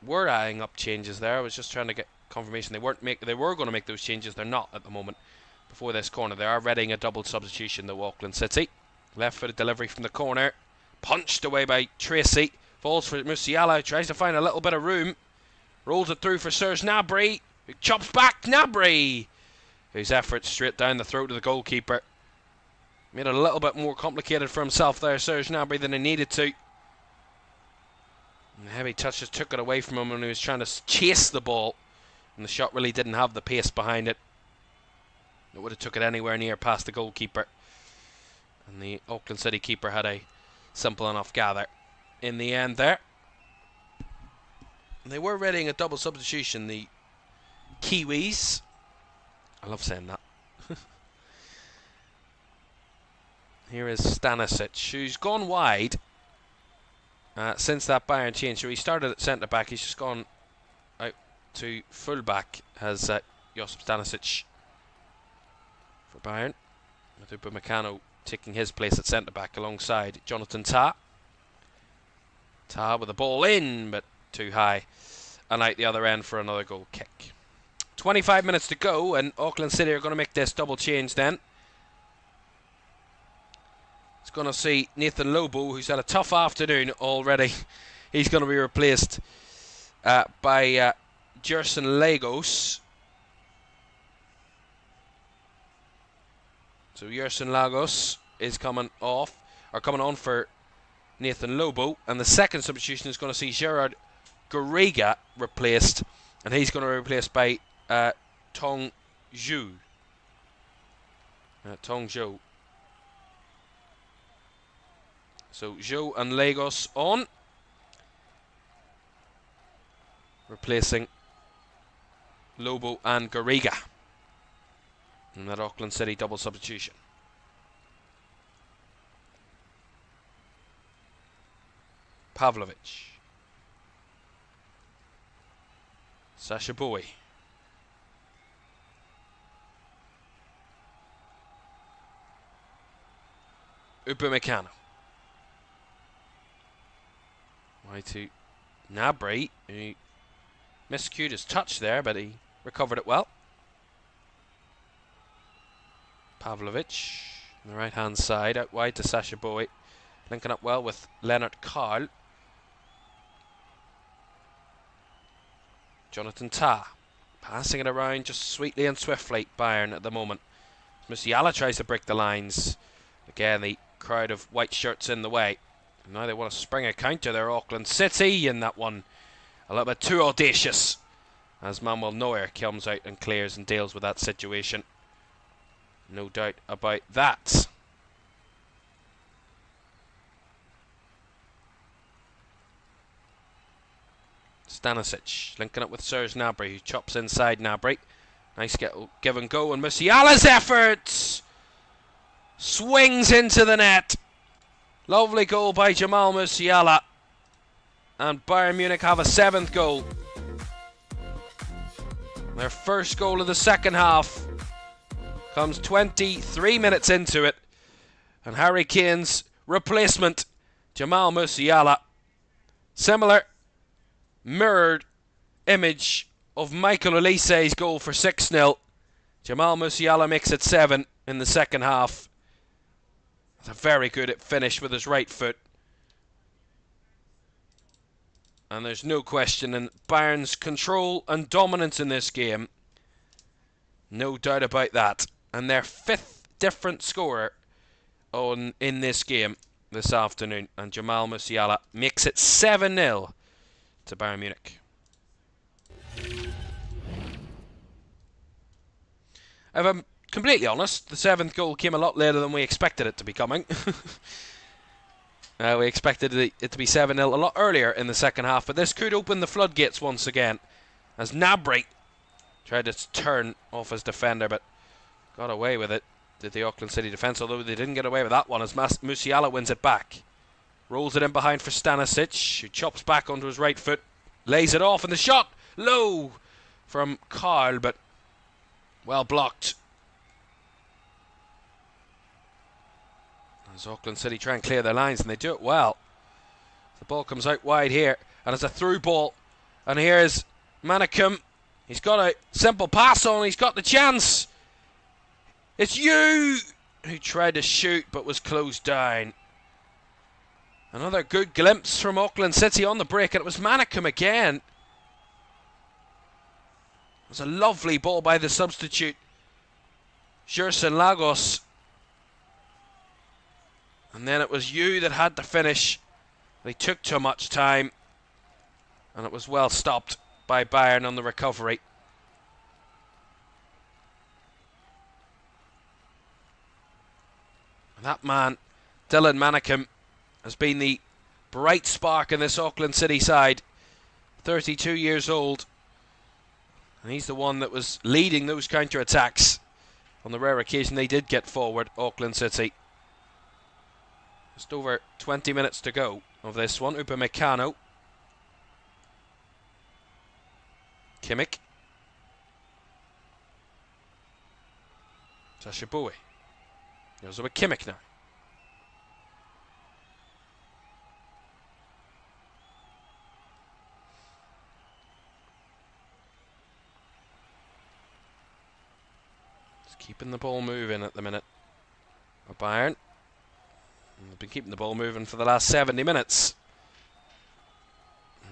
were eyeing up changes there. I was just trying to get confirmation they were going to make those changes. They're not at the moment. Before this corner, they are readying a double substitution, though. Auckland City, left-footed delivery from the corner, punched away by Tracy. Falls for Musiala, tries to find a little bit of room, rolls it through for Serge Gnabry, who chops back. Gnabry, whose effort straight down the throat of the goalkeeper. Made it a little bit more complicated for himself there, Serge Gnabry, than he needed to. And the heavy touch just took it away from him when he was trying to chase the ball. And the shot really didn't have the pace behind it. It would have took it anywhere near past the goalkeeper. And the Auckland City keeper had a simple enough gather in the end there. And they were readying a double substitution, the Kiwis. I love saying that. Here is Stanisic, who's gone wide since that Bayern change. So he started at centre-back, he's just gone out to full-back, has Josip Stanisic for Bayern, with Upamecano taking his place at centre-back alongside Jonathan Tah. Tah with the ball in, but too high, and out the other end for another goal kick. 25 minutes to go, and Auckland City are going to make this double change then. It's going to see Nathan Lobo, who's had a tough afternoon already. He's going to be replaced by Gerson Lagos. So Gerson Lagos is coming on for Nathan Lobo, and the second substitution is going to see Gerard Garriga replaced, and he's going to be replaced by Tong Zhu. Tong Zhou. So Zhou and Lagos on, replacing Lobo and Garriga in that Auckland City double substitution. Pavlovic, Sasha Bowie, Upamecano. Why to Gnabry, who miscued his touch there, but he recovered it well. Pavlovic on the right hand side, out wide to Sasha Bowie, linking up well with Leonard Karl. Jonathan Tah passing it around just sweetly and swiftly. Bayern at the moment. Musiala tries to break the lines. Again, the crowd of white shirts in the way. Now they want to spring a counter there, Auckland City, and that one a little bit too audacious as Manuel Neuer comes out and clears and deals with that situation. No doubt about that. Stanisic linking up with Serge Gnabry, who chops inside Gnabry. Nice give and go, and Musiala's efforts swings into the net. Lovely goal by Jamal Musiala, and Bayern Munich have a 7th goal. Their first goal of the second half comes 23 minutes into it, and Harry Kane's replacement, Jamal Musiala. Similar, mirrored image of Michael Olise's goal for 6-0. Jamal Musiala makes it 7 in the second half. A very good finish with his right foot. And there's no question in Bayern's control and dominance in this game. No doubt about that. And their 5th different scorer in this game this afternoon. And Jamal Musiala makes it 7-0 to Bayern Munich. If I'm completely honest, the 7th goal came a lot later than we expected it to be coming. We expected it to be 7-0 a lot earlier in the second half, but this could open the floodgates once again, as Gnabry tried to turn off his defender, but got away with it, did the Auckland City defence, although they didn't get away with that one, as Musiala wins it back. Rolls it in behind for Stanisic, who chops back onto his right foot, lays it off, and the shot low from Karl, but well blocked. As Auckland City try and clear their lines, and they do it well. The ball comes out wide here, and it's a through ball. And here's Manicum. He's got a simple pass on, he's got the chance. It's you who tried to shoot but was closed down. Another good glimpse from Auckland City on the break, and it was Manicum again. It was a lovely ball by the substitute, Gerson Lagos. And then it was you that had to finish. They took too much time, and it was well stopped by Bayern on the recovery. And that man, Dylan Manicum, has been the bright spark in this Auckland City side. 32 years old. And he's the one that was leading those counter-attacks on the rare occasion they did get forward, Auckland City. Just over 20 minutes to go of this one. Upamecano. Kimmich. Sasha Bowie. Goes with Kimmich now. Just keeping the ball moving at the minute. Bayern. And they've been keeping the ball moving for the last 70 minutes.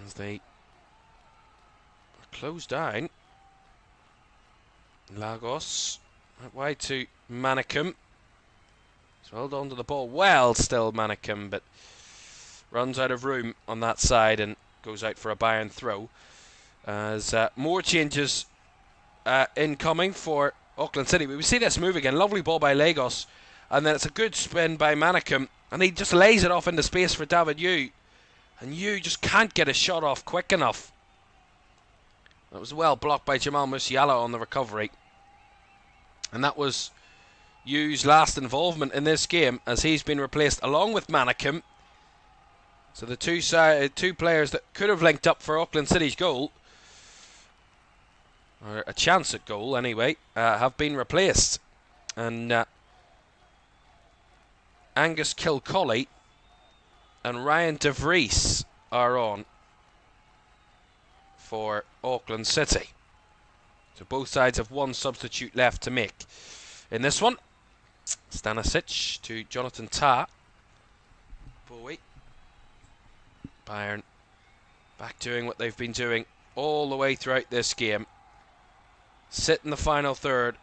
As they are closed down. Lagos. Out wide to Manicum. He's held on to the ball well still, Manicum, but runs out of room on that side and goes out for a Bayern throw. As more changes incoming for Auckland City. We see this move again. Lovely ball by Lagos. And then it's a good spin by Manicum. And he just lays it off into space for David Yu. And Yu just can't get a shot off quick enough. That was well blocked by Jamal Musiala on the recovery. And that was Yu's last involvement in this game, as he's been replaced along with Manicum. So the two players that could have linked up for Auckland City's goal, or a chance at goal anyway, have been replaced. And Angus Kilcolly and Ryan De Vries are on for Auckland City. So both sides have one substitute left to make in this one. Stanisic to Jonathan Tah. Bowie. Bayern back doing what they've been doing all the way throughout this game. Sit in the final third.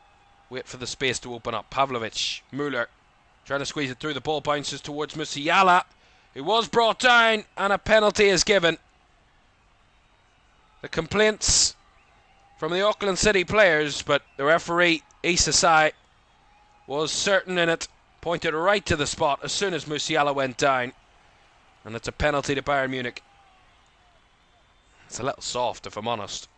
Wait for the space to open up. Pavlovic. Müller trying to squeeze it through. The ball bounces towards Musiala, who was brought down, and a penalty is given. The complaints from the Auckland City players, but the referee, Issa Sai, was certain in it. Pointed right to the spot as soon as Musiala went down. And it's a penalty to Bayern Munich. It's a little soft, if I'm honest.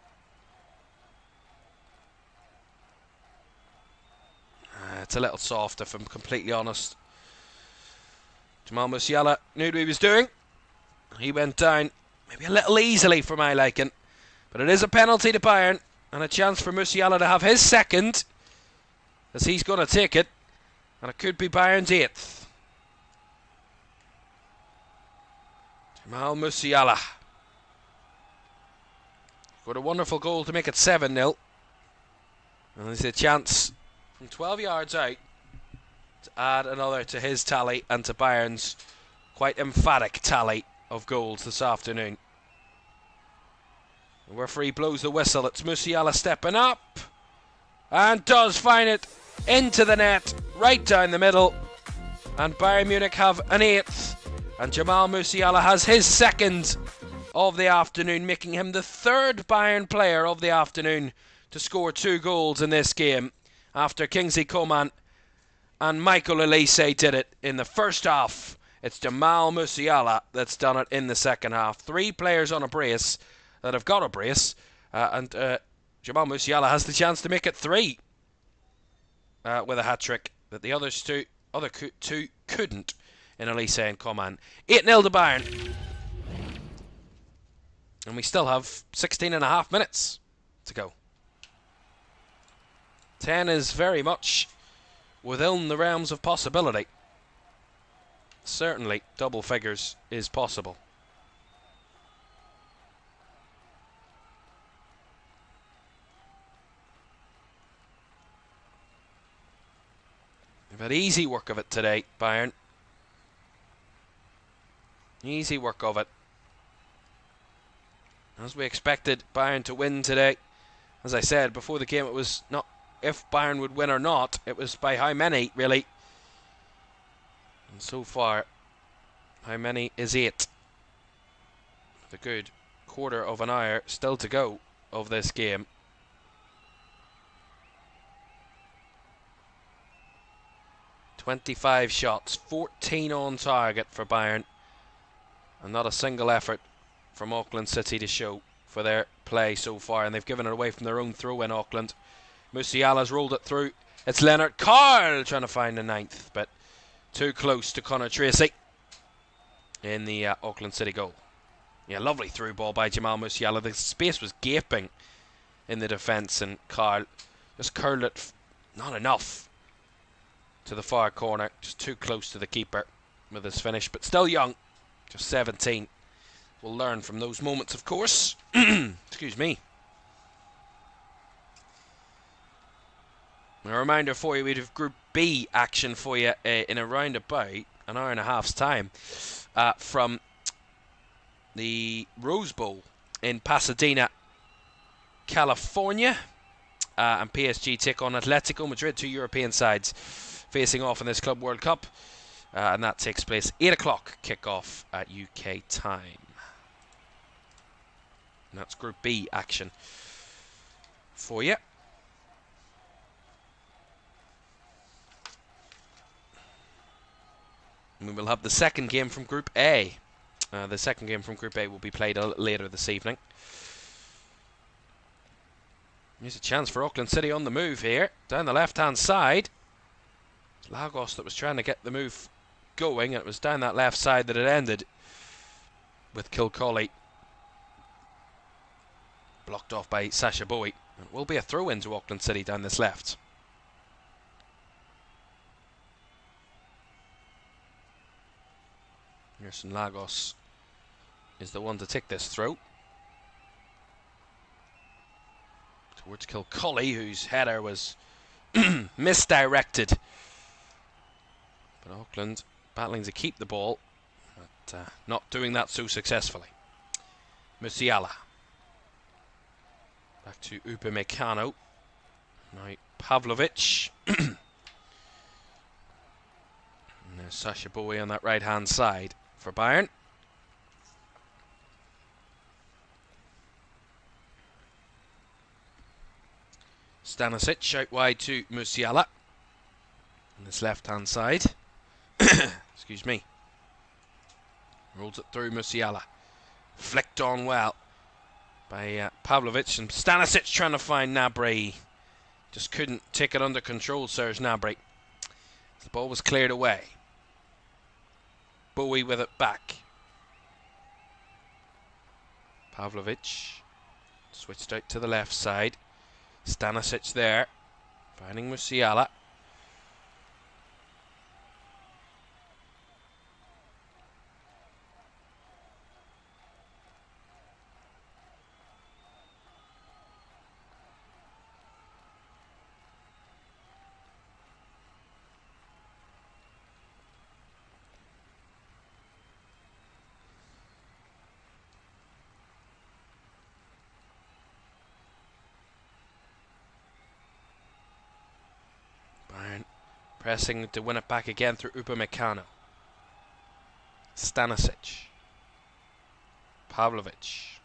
It's a little soft, if I'm completely honest. Jamal Musiala knew what he was doing. He went down maybe a little easily for my liking. But it is a penalty to Bayern, and a chance for Musiala to have his second, as he's going to take it. And it could be Bayern's 8th. Jamal Musiala. Got a wonderful goal to make it 7-0. And there's a chance from 12 yards out to add another to his tally and to Bayern's quite emphatic tally of goals this afternoon. The referee blows the whistle. It's Musiala stepping up and does find it into the net, right down the middle. And Bayern Munich have an 8th, and Jamal Musiala has his 2nd of the afternoon, making him the 3rd Bayern player of the afternoon to score 2 goals in this game, after Kingsley Coman and Michael Olise did it in the first half. It's Jamal Musiala that's done it in the second half. 3 players on a brace that have got a brace, and Jamal Musiala has the chance to make it 3 with a hat-trick that the other two couldn't in Olise and Coman. 8-0 to Bayern. And we still have 16.5 minutes to go. 10 is very much within the realms of possibility. Certainly, double figures is possible. They've had easy work of it today, Bayern. Easy work of it. As we expected Bayern to win today. As I said before the game, it was not if Bayern would win or not, it was by how many, really. And so far, how many is 8? The good quarter of an hour still to go of this game. "25 shots, 14 on target for Bayern, and not a single effort from Auckland City to show for their play so far, and they've given it away from their own throw in Auckland. Musiala's rolled it through. It's Leonard Carl trying to find the 9th, but too close to Connor Tracy in the Auckland City goal. Yeah, lovely through ball by Jamal Musiala. The space was gaping in the defence, and Carl just curled it, not enough, to the far corner, just too close to the keeper with his finish, but still young, just 17. We'll learn from those moments, of course. Excuse me. A reminder for you, we have Group B action for you in around about an hour and a half's time from the Rose Bowl in Pasadena, California. And PSG take on Atletico Madrid, 2 European sides facing off in this Club World Cup. And that takes place 8 o'clock kickoff at UK time. And that's Group B action for you. And we will have the second game from Group A. The second game from Group A will be played later this evening. Here's a chance for Auckland City on the move here. Down the left-hand side. It's Lagos that was trying to get the move going, and it was down that left side that it ended with Kilcolly blocked off by Sasha Bowie. It will be a throw-in to Auckland City down this left. Gerson Lagos is the one to take this throw towards Kilcolly, whose header was misdirected. But Auckland battling to keep the ball, but not doing that so successfully. Musiala. Back to Upamecano. Now Pavlovic. And there's Sasha Bowie on that right-hand side for Bayern. Stanisic out wide to Musiala on this left-hand side. Excuse me. Rolls it through Musiala. Flicked on well by Pavlovic, and Stanisic trying to find Gnabry. Just couldn't take it under control, Serge Gnabry. The ball was cleared away. Bowie with it back. Pavlovic switched out to the left side. Stanisic there, finding Musiala. Pressing to win it back again through Upamecano. Stanisic. Pavlovic.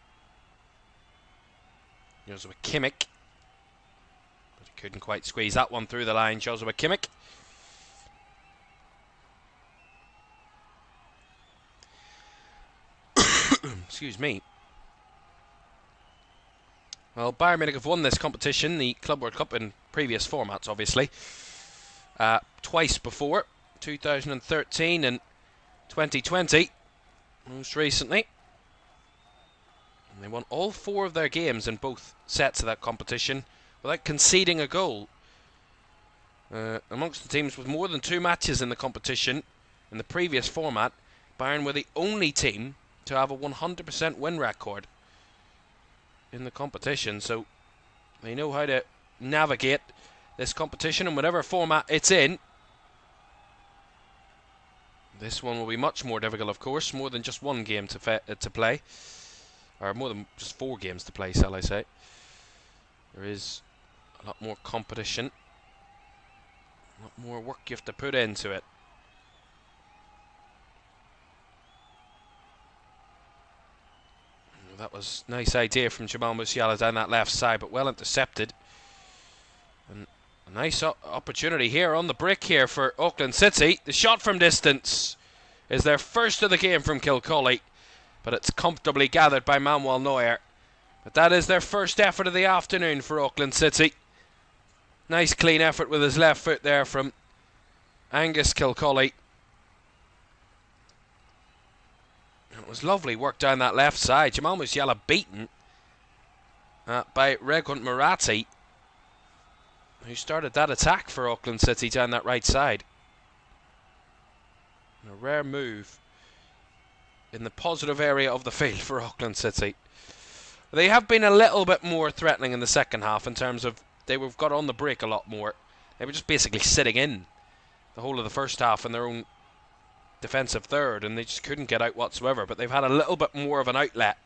Joshua Kimmich. But he couldn't quite squeeze that one through the line. Joshua Kimmich. Excuse me. Well, Bayern Munich have won this competition, the Club World Cup, in previous formats, obviously. Twice before, 2013 and 2020, most recently. And they won all 4 of their games in both sets of that competition without conceding a goal. Amongst the teams with more than 2 matches in the competition, in the previous format, Bayern were the only team to have a 100% win record in the competition, so they know how to navigate this competition in whatever format it's in. This one will be much more difficult, of course. More than just 1 game to play, or more than just 4 games to play, shall I say. There is a lot more competition, a lot more work you have to put into it. That was a nice idea from Jamal Musiala down that left side, but well intercepted. And a nice opportunity here on the break here for Auckland City. The shot from distance is their first of the game from Kilcolly, but it's comfortably gathered by Manuel Neuer. But that is their first effort of the afternoon for Auckland City. Nice clean effort with his left foot there from Angus Kilcolly. It was lovely work down that left side. Jamal Musiala beaten by Regunt Murati, who started that attack for Auckland City down that right side. And a rare move in the positive area of the field for Auckland City. They have been a little bit more threatening in the second half in terms of they've got on the break a lot more. They were just basically sitting in the whole of the first half in their own defensive third, and they just couldn't get out whatsoever. But they've had a little bit more of an outlet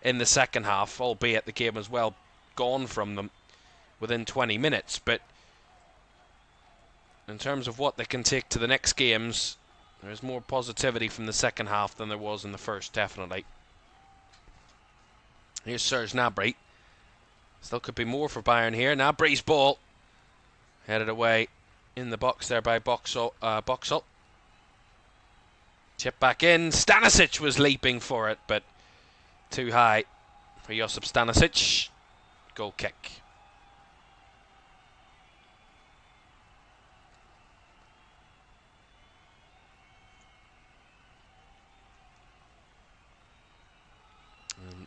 in the second half, albeit the game was well gone from them within 20 minutes. But in terms of what they can take to the next games, there's more positivity from the second half than there was in the first, definitely. Here's Serge Gnabry. Still could be more for Bayern here. Gnabry's ball headed away in the box there by Boxall. Chip back in. Stanisic was leaping for it, but too high for Josip Stanisic. Goal kick.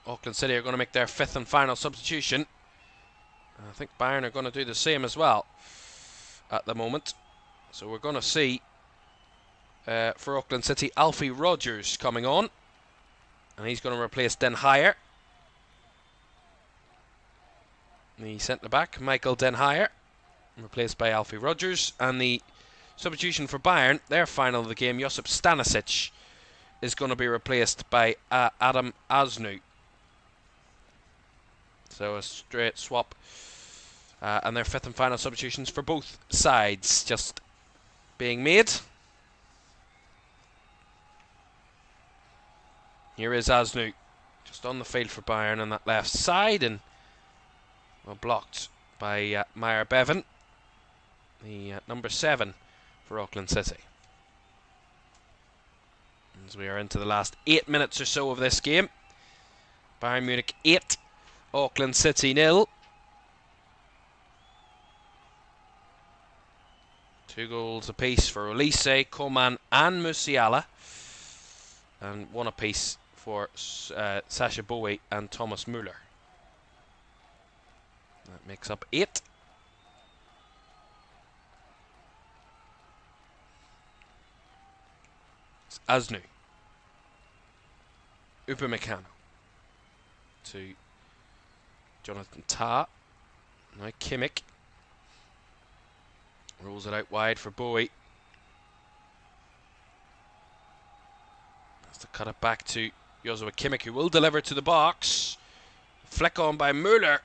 Auckland City are going to make their fifth and final substitution. I think Bayern are going to do the same as well at the moment. So we're going to see, for Auckland City, Alfie Rogers coming on. And he's going to replace Den Heyer. The centre-back, Michael Den Heyer, replaced by Alfie Rogers. And the substitution for Bayern, their final of the game, Josip Stanisic, is going to be replaced by Adam Asnu. So a straight swap. And their fifth and final substitutions for both sides just being made. Here is Asnu, just on the field for Bayern on that left side, and well, blocked by Meyer Bevan, the number 7 for Auckland City. As we are into the last 8 minutes or so of this game. Bayern Munich 8, Auckland City 0. 2 goals apiece for Olise, Caoimhan and Musiala. And 1 apiece for Sasha Bowie and Thomas Müller. That makes up 8. It's Asnu. Upamecano to Jonathan Tah. Now Kimmich rolls it out wide for Bowie. Has to cut it back to Joshua Kimmich, who will deliver to the box. Flick on by Müller.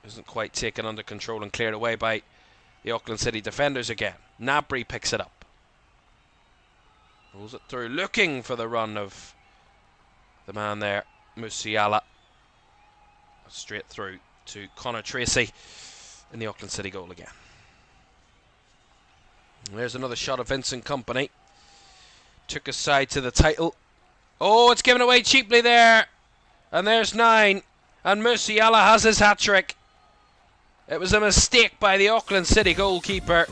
Isn't quite taken under control and cleared away by the Auckland City defenders again. Gnabry picks it up. Rolls it through, looking for the run of the man there, Musiala. Straight through to Connor Tracy in the Auckland City goal again. And there's another shot of Vincent Kompany. Took his side to the title. Oh, it's given away cheaply there. And there's 9. And Musiala has his hat-trick. It was a mistake by the Auckland City goalkeeper.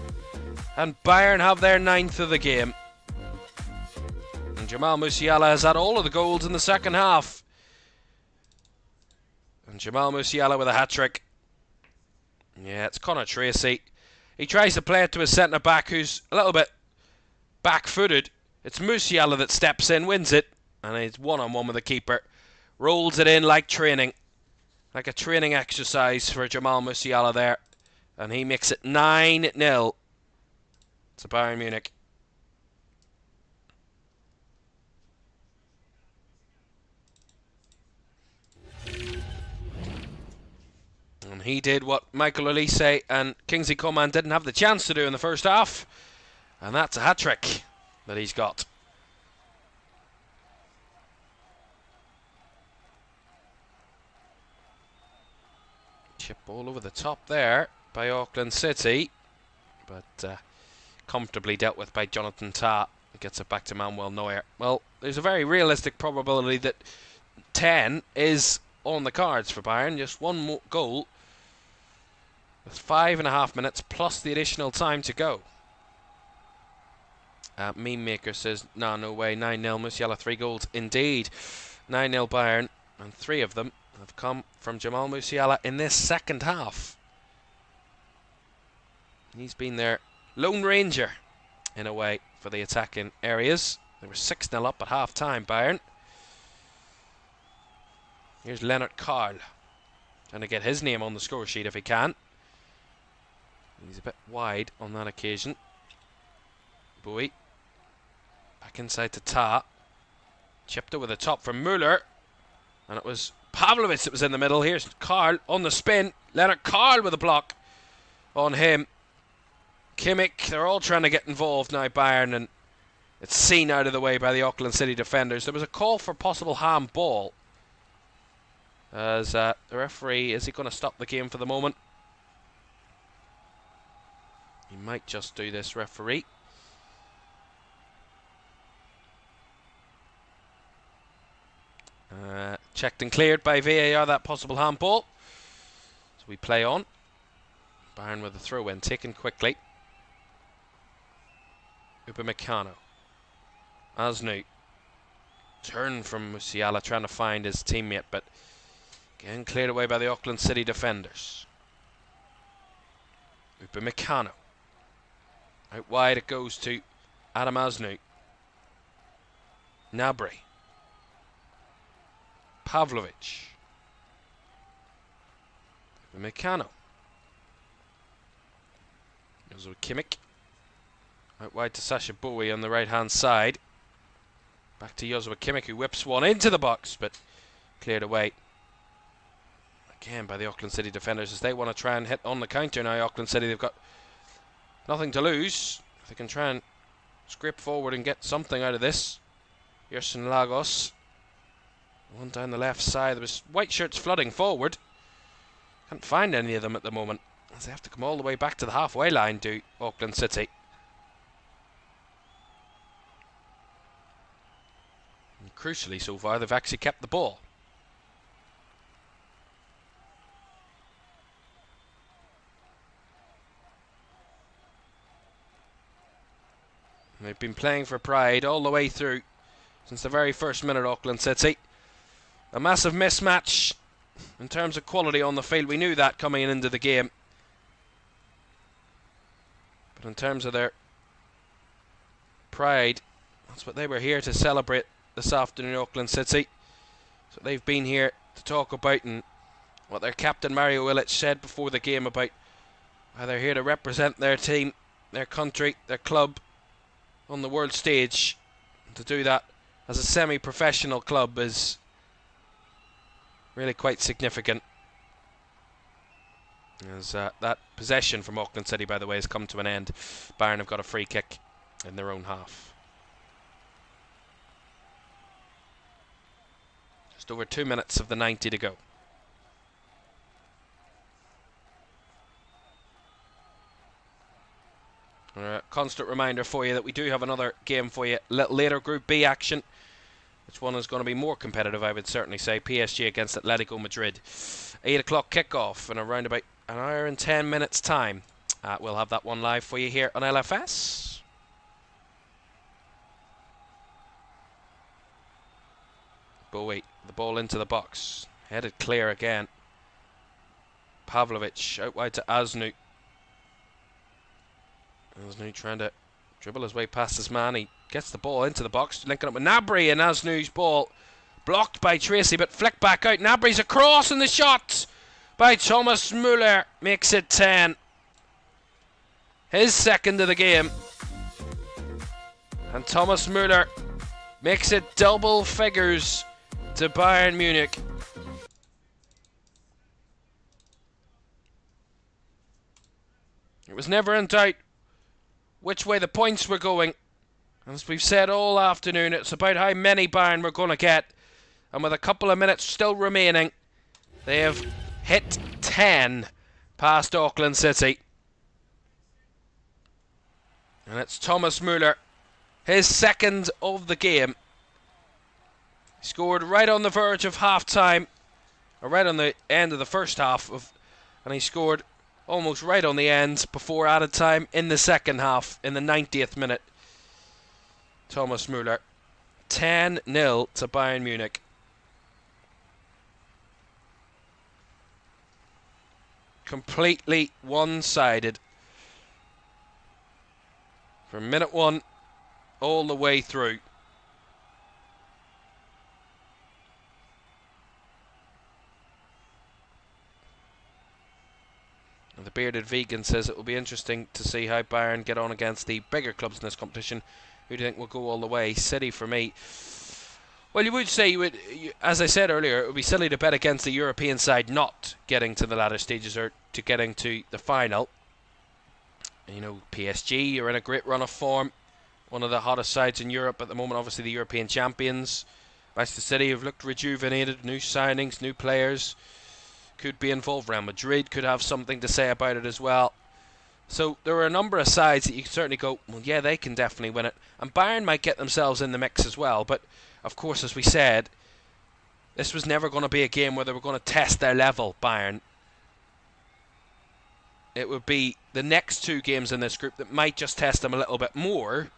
And Bayern have their 9th of the game. And Jamal Musiala has had all of the goals in the second half. And Jamal Musiala with a hat-trick. Yeah, it's Connor Tracy. He tries to play it to his centre-back, who's a little bit back-footed. It's Musiala that steps in, wins it. And he's one-on-one with the keeper. Rolls it in like training. Like a training exercise for Jamal Musiala there. And he makes it 9-0 to Bayern Munich. And he did what Michael Olise and Kingsley Coman didn't have the chance to do in the first half. And that's a hat-trick that he's got. Chip all over the top there by Auckland City, but comfortably dealt with by Jonathan Tah. Gets it back to Manuel Neuer. Well, there's a very realistic probability that 10 is on the cards for Bayern. Just one more goal with 5.5 minutes plus the additional time to go. Meme Maker says, no way, 9-0 Musiala, 3 goals indeed. 9-0 Bayern, and 3 of them have come from Jamal Musiala in this second half. He's been their Lone Ranger in a way for the attacking areas. They were 6-0 up at half-time, Bayern. Here's Leonard Carl, trying to get his name on the score sheet if he can. He's a bit wide on that occasion. Bowie. Back inside to Tah. Chipped over the top from Müller. And it was Pavlovic that was in the middle. Here's Carl on the spin. Leonard Carl with a block on him. Kimmich, they're all trying to get involved now, Bayern, and it's seen out of the way by the Auckland City defenders. There was a call for possible handball. As the referee, is he going to stop the game for the moment? He might just do this, referee. Checked and cleared by VAR, that possible handball. So we play on. Bayern with the throw-in, taken quickly. Upamecano. Asnu. Turn from Musiala, trying to find his teammate, but again cleared away by the Auckland City defenders. Upamecano. Out wide it goes to Adam Asnu. Gnabry. Pavlovic. Upamecano. Goes with Kimmich. Out wide to Sasha Bowie on the right hand side. Back to Joshua Kimmich, who whips one into the box, but cleared away again by the Auckland City defenders as they want to try and hit on the counter now. Auckland City, they've got nothing to lose. They can try and scrape forward and get something out of this. Yerson Lagos. One down the left side. There was white shirts flooding forward. Can't find any of them at the moment, as they have to come all the way back to the halfway line to Auckland City. And crucially so far, they've actually kept the ball. And they've been playing for pride all the way through since the very first minute, Auckland City. A massive mismatch in terms of quality on the field. We knew that coming into the game. But in terms of their pride, that's what they were here to celebrate this afternoon, Auckland City. So they've been here to talk about, and what their captain Mario Illich said before the game about how they're here to represent their team, their country, their club on the world stage. And to do that as a semi-professional club is really quite significant. As that possession from Auckland City, by the way, has come to an end. Bayern have got a free kick in their own half. Just over 2 minutes of the 90 to go. Constant reminder for you that we do have another game for you a little later, Group B action. Which one is going to be more competitive, I would certainly say. PSG against Atletico Madrid. 8 o'clock kickoff in around about an hour and 10 minutes time. We'll have that one live for you here on LFS. Bowie, the ball into the box. Headed clear again. Pavlovic out wide to Asnu. Asnu trying to dribble his way past his man. He gets the ball into the box, linking up with Gnabry, and Asnu's ball blocked by Tracy, but flicked back out. Gnabry's across, and the shot by Thomas Müller makes it 10. His second of the game. And Thomas Müller makes it double figures to Bayern Munich. It was never in doubt which way the points were going. As we've said all afternoon, it's about how many Bayern we're going to get. And with a couple of minutes still remaining, they have hit 10 past Auckland City. And it's Thomas Müller, his second of the game. He scored right on the verge of half-time, or right on the end of the first half, and he scored almost right on the end before added time in the second half, in the 90th minute. Thomas Müller. 10-0 to Bayern Munich. Completely one-sided. From minute one all the way through. And the bearded vegan says it will be interesting to see how Bayern get on against the bigger clubs in this competition. Who do you think will go all the way? City for me. Well, you would say, as I said earlier, it would be silly to bet against the European side not getting to the latter stages or to getting to the final. You know, PSG are in a great run of form. One of the hottest sides in Europe at the moment, obviously the European champions. Manchester City have looked rejuvenated, new signings, new players. Could be involved. Real Madrid could have something to say about it as well. So there are a number of sides that you can certainly go, well, yeah, they can definitely win it. And Bayern might get themselves in the mix as well. But, of course, as we said, this was never going to be a game where they were going to test their level, Bayern. It would be the next two games in this group that might just test them a little bit more.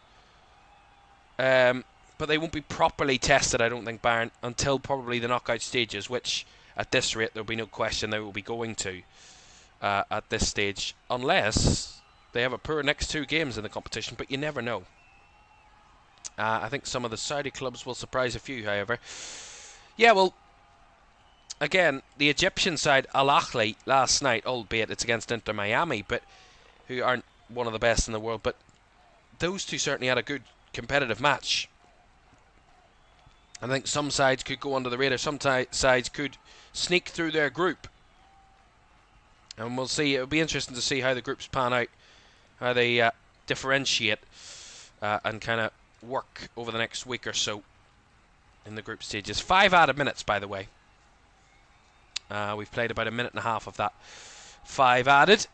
But they won't be properly tested, I don't think, Bayern, until probably the knockout stages, which, at this rate, there'll be no question they will be going to. At this stage, unless they have a poor next two games in the competition, but you never know. I think some of the Saudi clubs will surprise a few, however. Yeah, well, again, the Egyptian side, Al Ahly, last night, albeit it's against Inter Miami, but who aren't one of the best in the world, but those two certainly had a good competitive match. I think some sides could go under the radar, some sides could sneak through their group. And we'll see. It'll be interesting to see how the groups pan out, how they differentiate and kind of work over the next week or so in the group stages. 5 added minutes, by the way. We've played about a minute and a half of that. 5 added.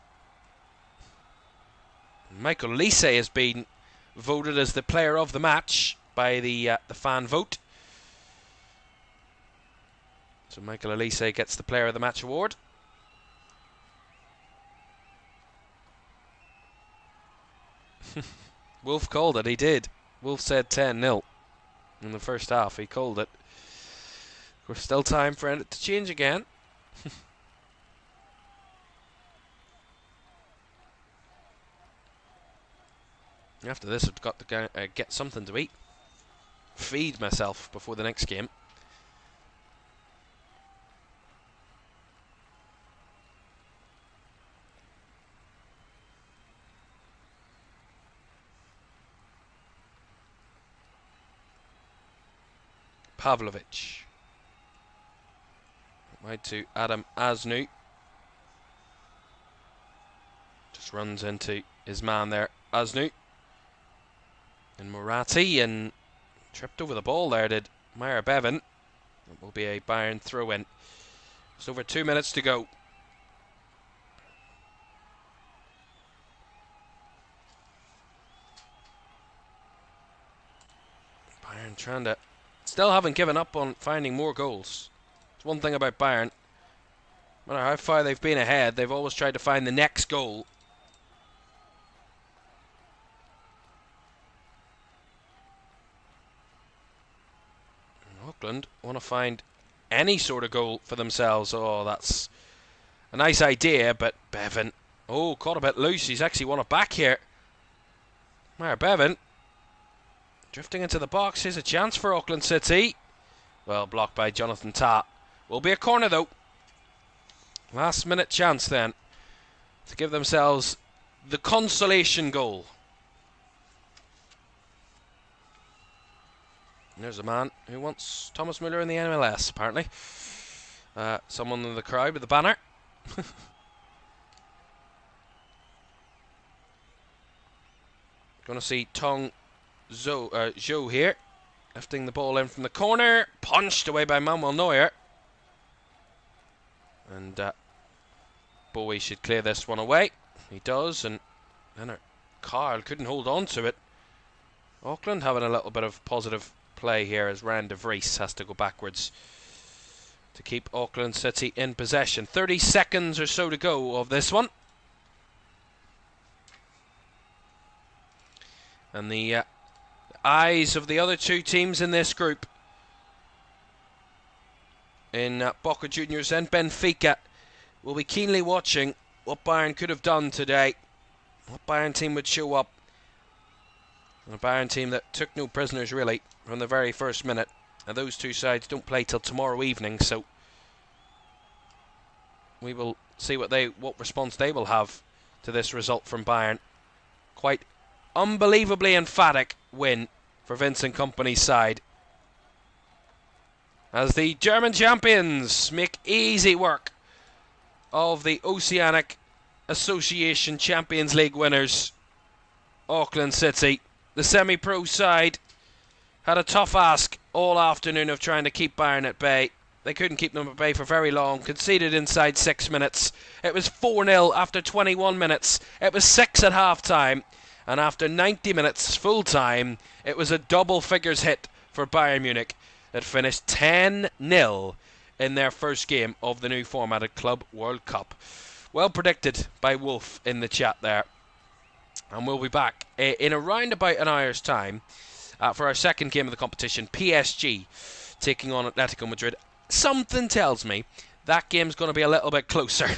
Michael Olise has been voted as the player of the match by the fan vote. So Michael Olise gets the player of the match award. Wolf called it, he did. Wolf said 10-0 in the first half, he called it. There's still time for it to change again. After this, I've got to get something to eat. Feed myself before the next game. Pavlovic. Wide to Adam Asnu. Just runs into his man there, Asnu. And Moratti, and tripped over the ball there, did Meyer Bevan. It will be a Bayern throw-in. Just over 2 minutes to go. Bayern trying to... Still haven't given up on finding more goals. It's one thing about Bayern. No matter how far they've been ahead, they've always tried to find the next goal. And Auckland want to find any sort of goal for themselves. Oh, that's a nice idea, but Bevan... Oh, caught a bit loose. He's actually won it back here. Meyer Bevan. Drifting into the box, here's a chance for Auckland City. Well, blocked by Jonathan Tah. Will be a corner though. Last minute chance then to give themselves the consolation goal. And there's a man who wants Thomas Müller in the MLS, apparently. Someone in the crowd with the banner. Going to see Tong Zhou here, lifting the ball in from the corner, punched away by Manuel Neuer, and Bowie should clear this one away. He does, and then Carl couldn't hold on to it. Auckland having a little bit of positive play here as Ryan de Vries has to go backwards to keep Auckland City in possession. 30 seconds or so to go of this one. And the eyes of the other two teams in this group, in Boca Juniors and Benfica, will be keenly watching what Bayern could have done today. What Bayern team would show up. A Bayern team that took no prisoners really from the very first minute. And those two sides don't play till tomorrow evening, so we will see what response they will have to this result from Bayern. Quite unbelievably emphatic win for Vincent Kompany's side, as the German champions make easy work of the Oceanic Association Champions League winners, Auckland City. The semi-pro side had a tough ask all afternoon of trying to keep Bayern at bay. They couldn't keep them at bay for very long. Conceded inside 6 minutes. It was 4-0 after 21 minutes. It was 6 at half-time. And after 90 minutes full-time, it was a double figures hit for Bayern Munich that finished 10-0 in their first game of the new formatted Club World Cup. Well predicted by Wolf in the chat there. And we'll be back in around about an hour's time for our second game of the competition, PSG taking on Atletico Madrid. Something tells me that game's going to be a little bit closer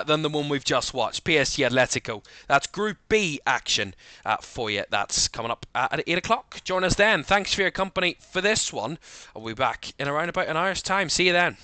than the one we've just watched. PSG Atletico. That's Group B action for you. That's coming up at 8 o'clock. Join us then. Thanks for your company for this one. I'll be back in around about an hour's time. See you then.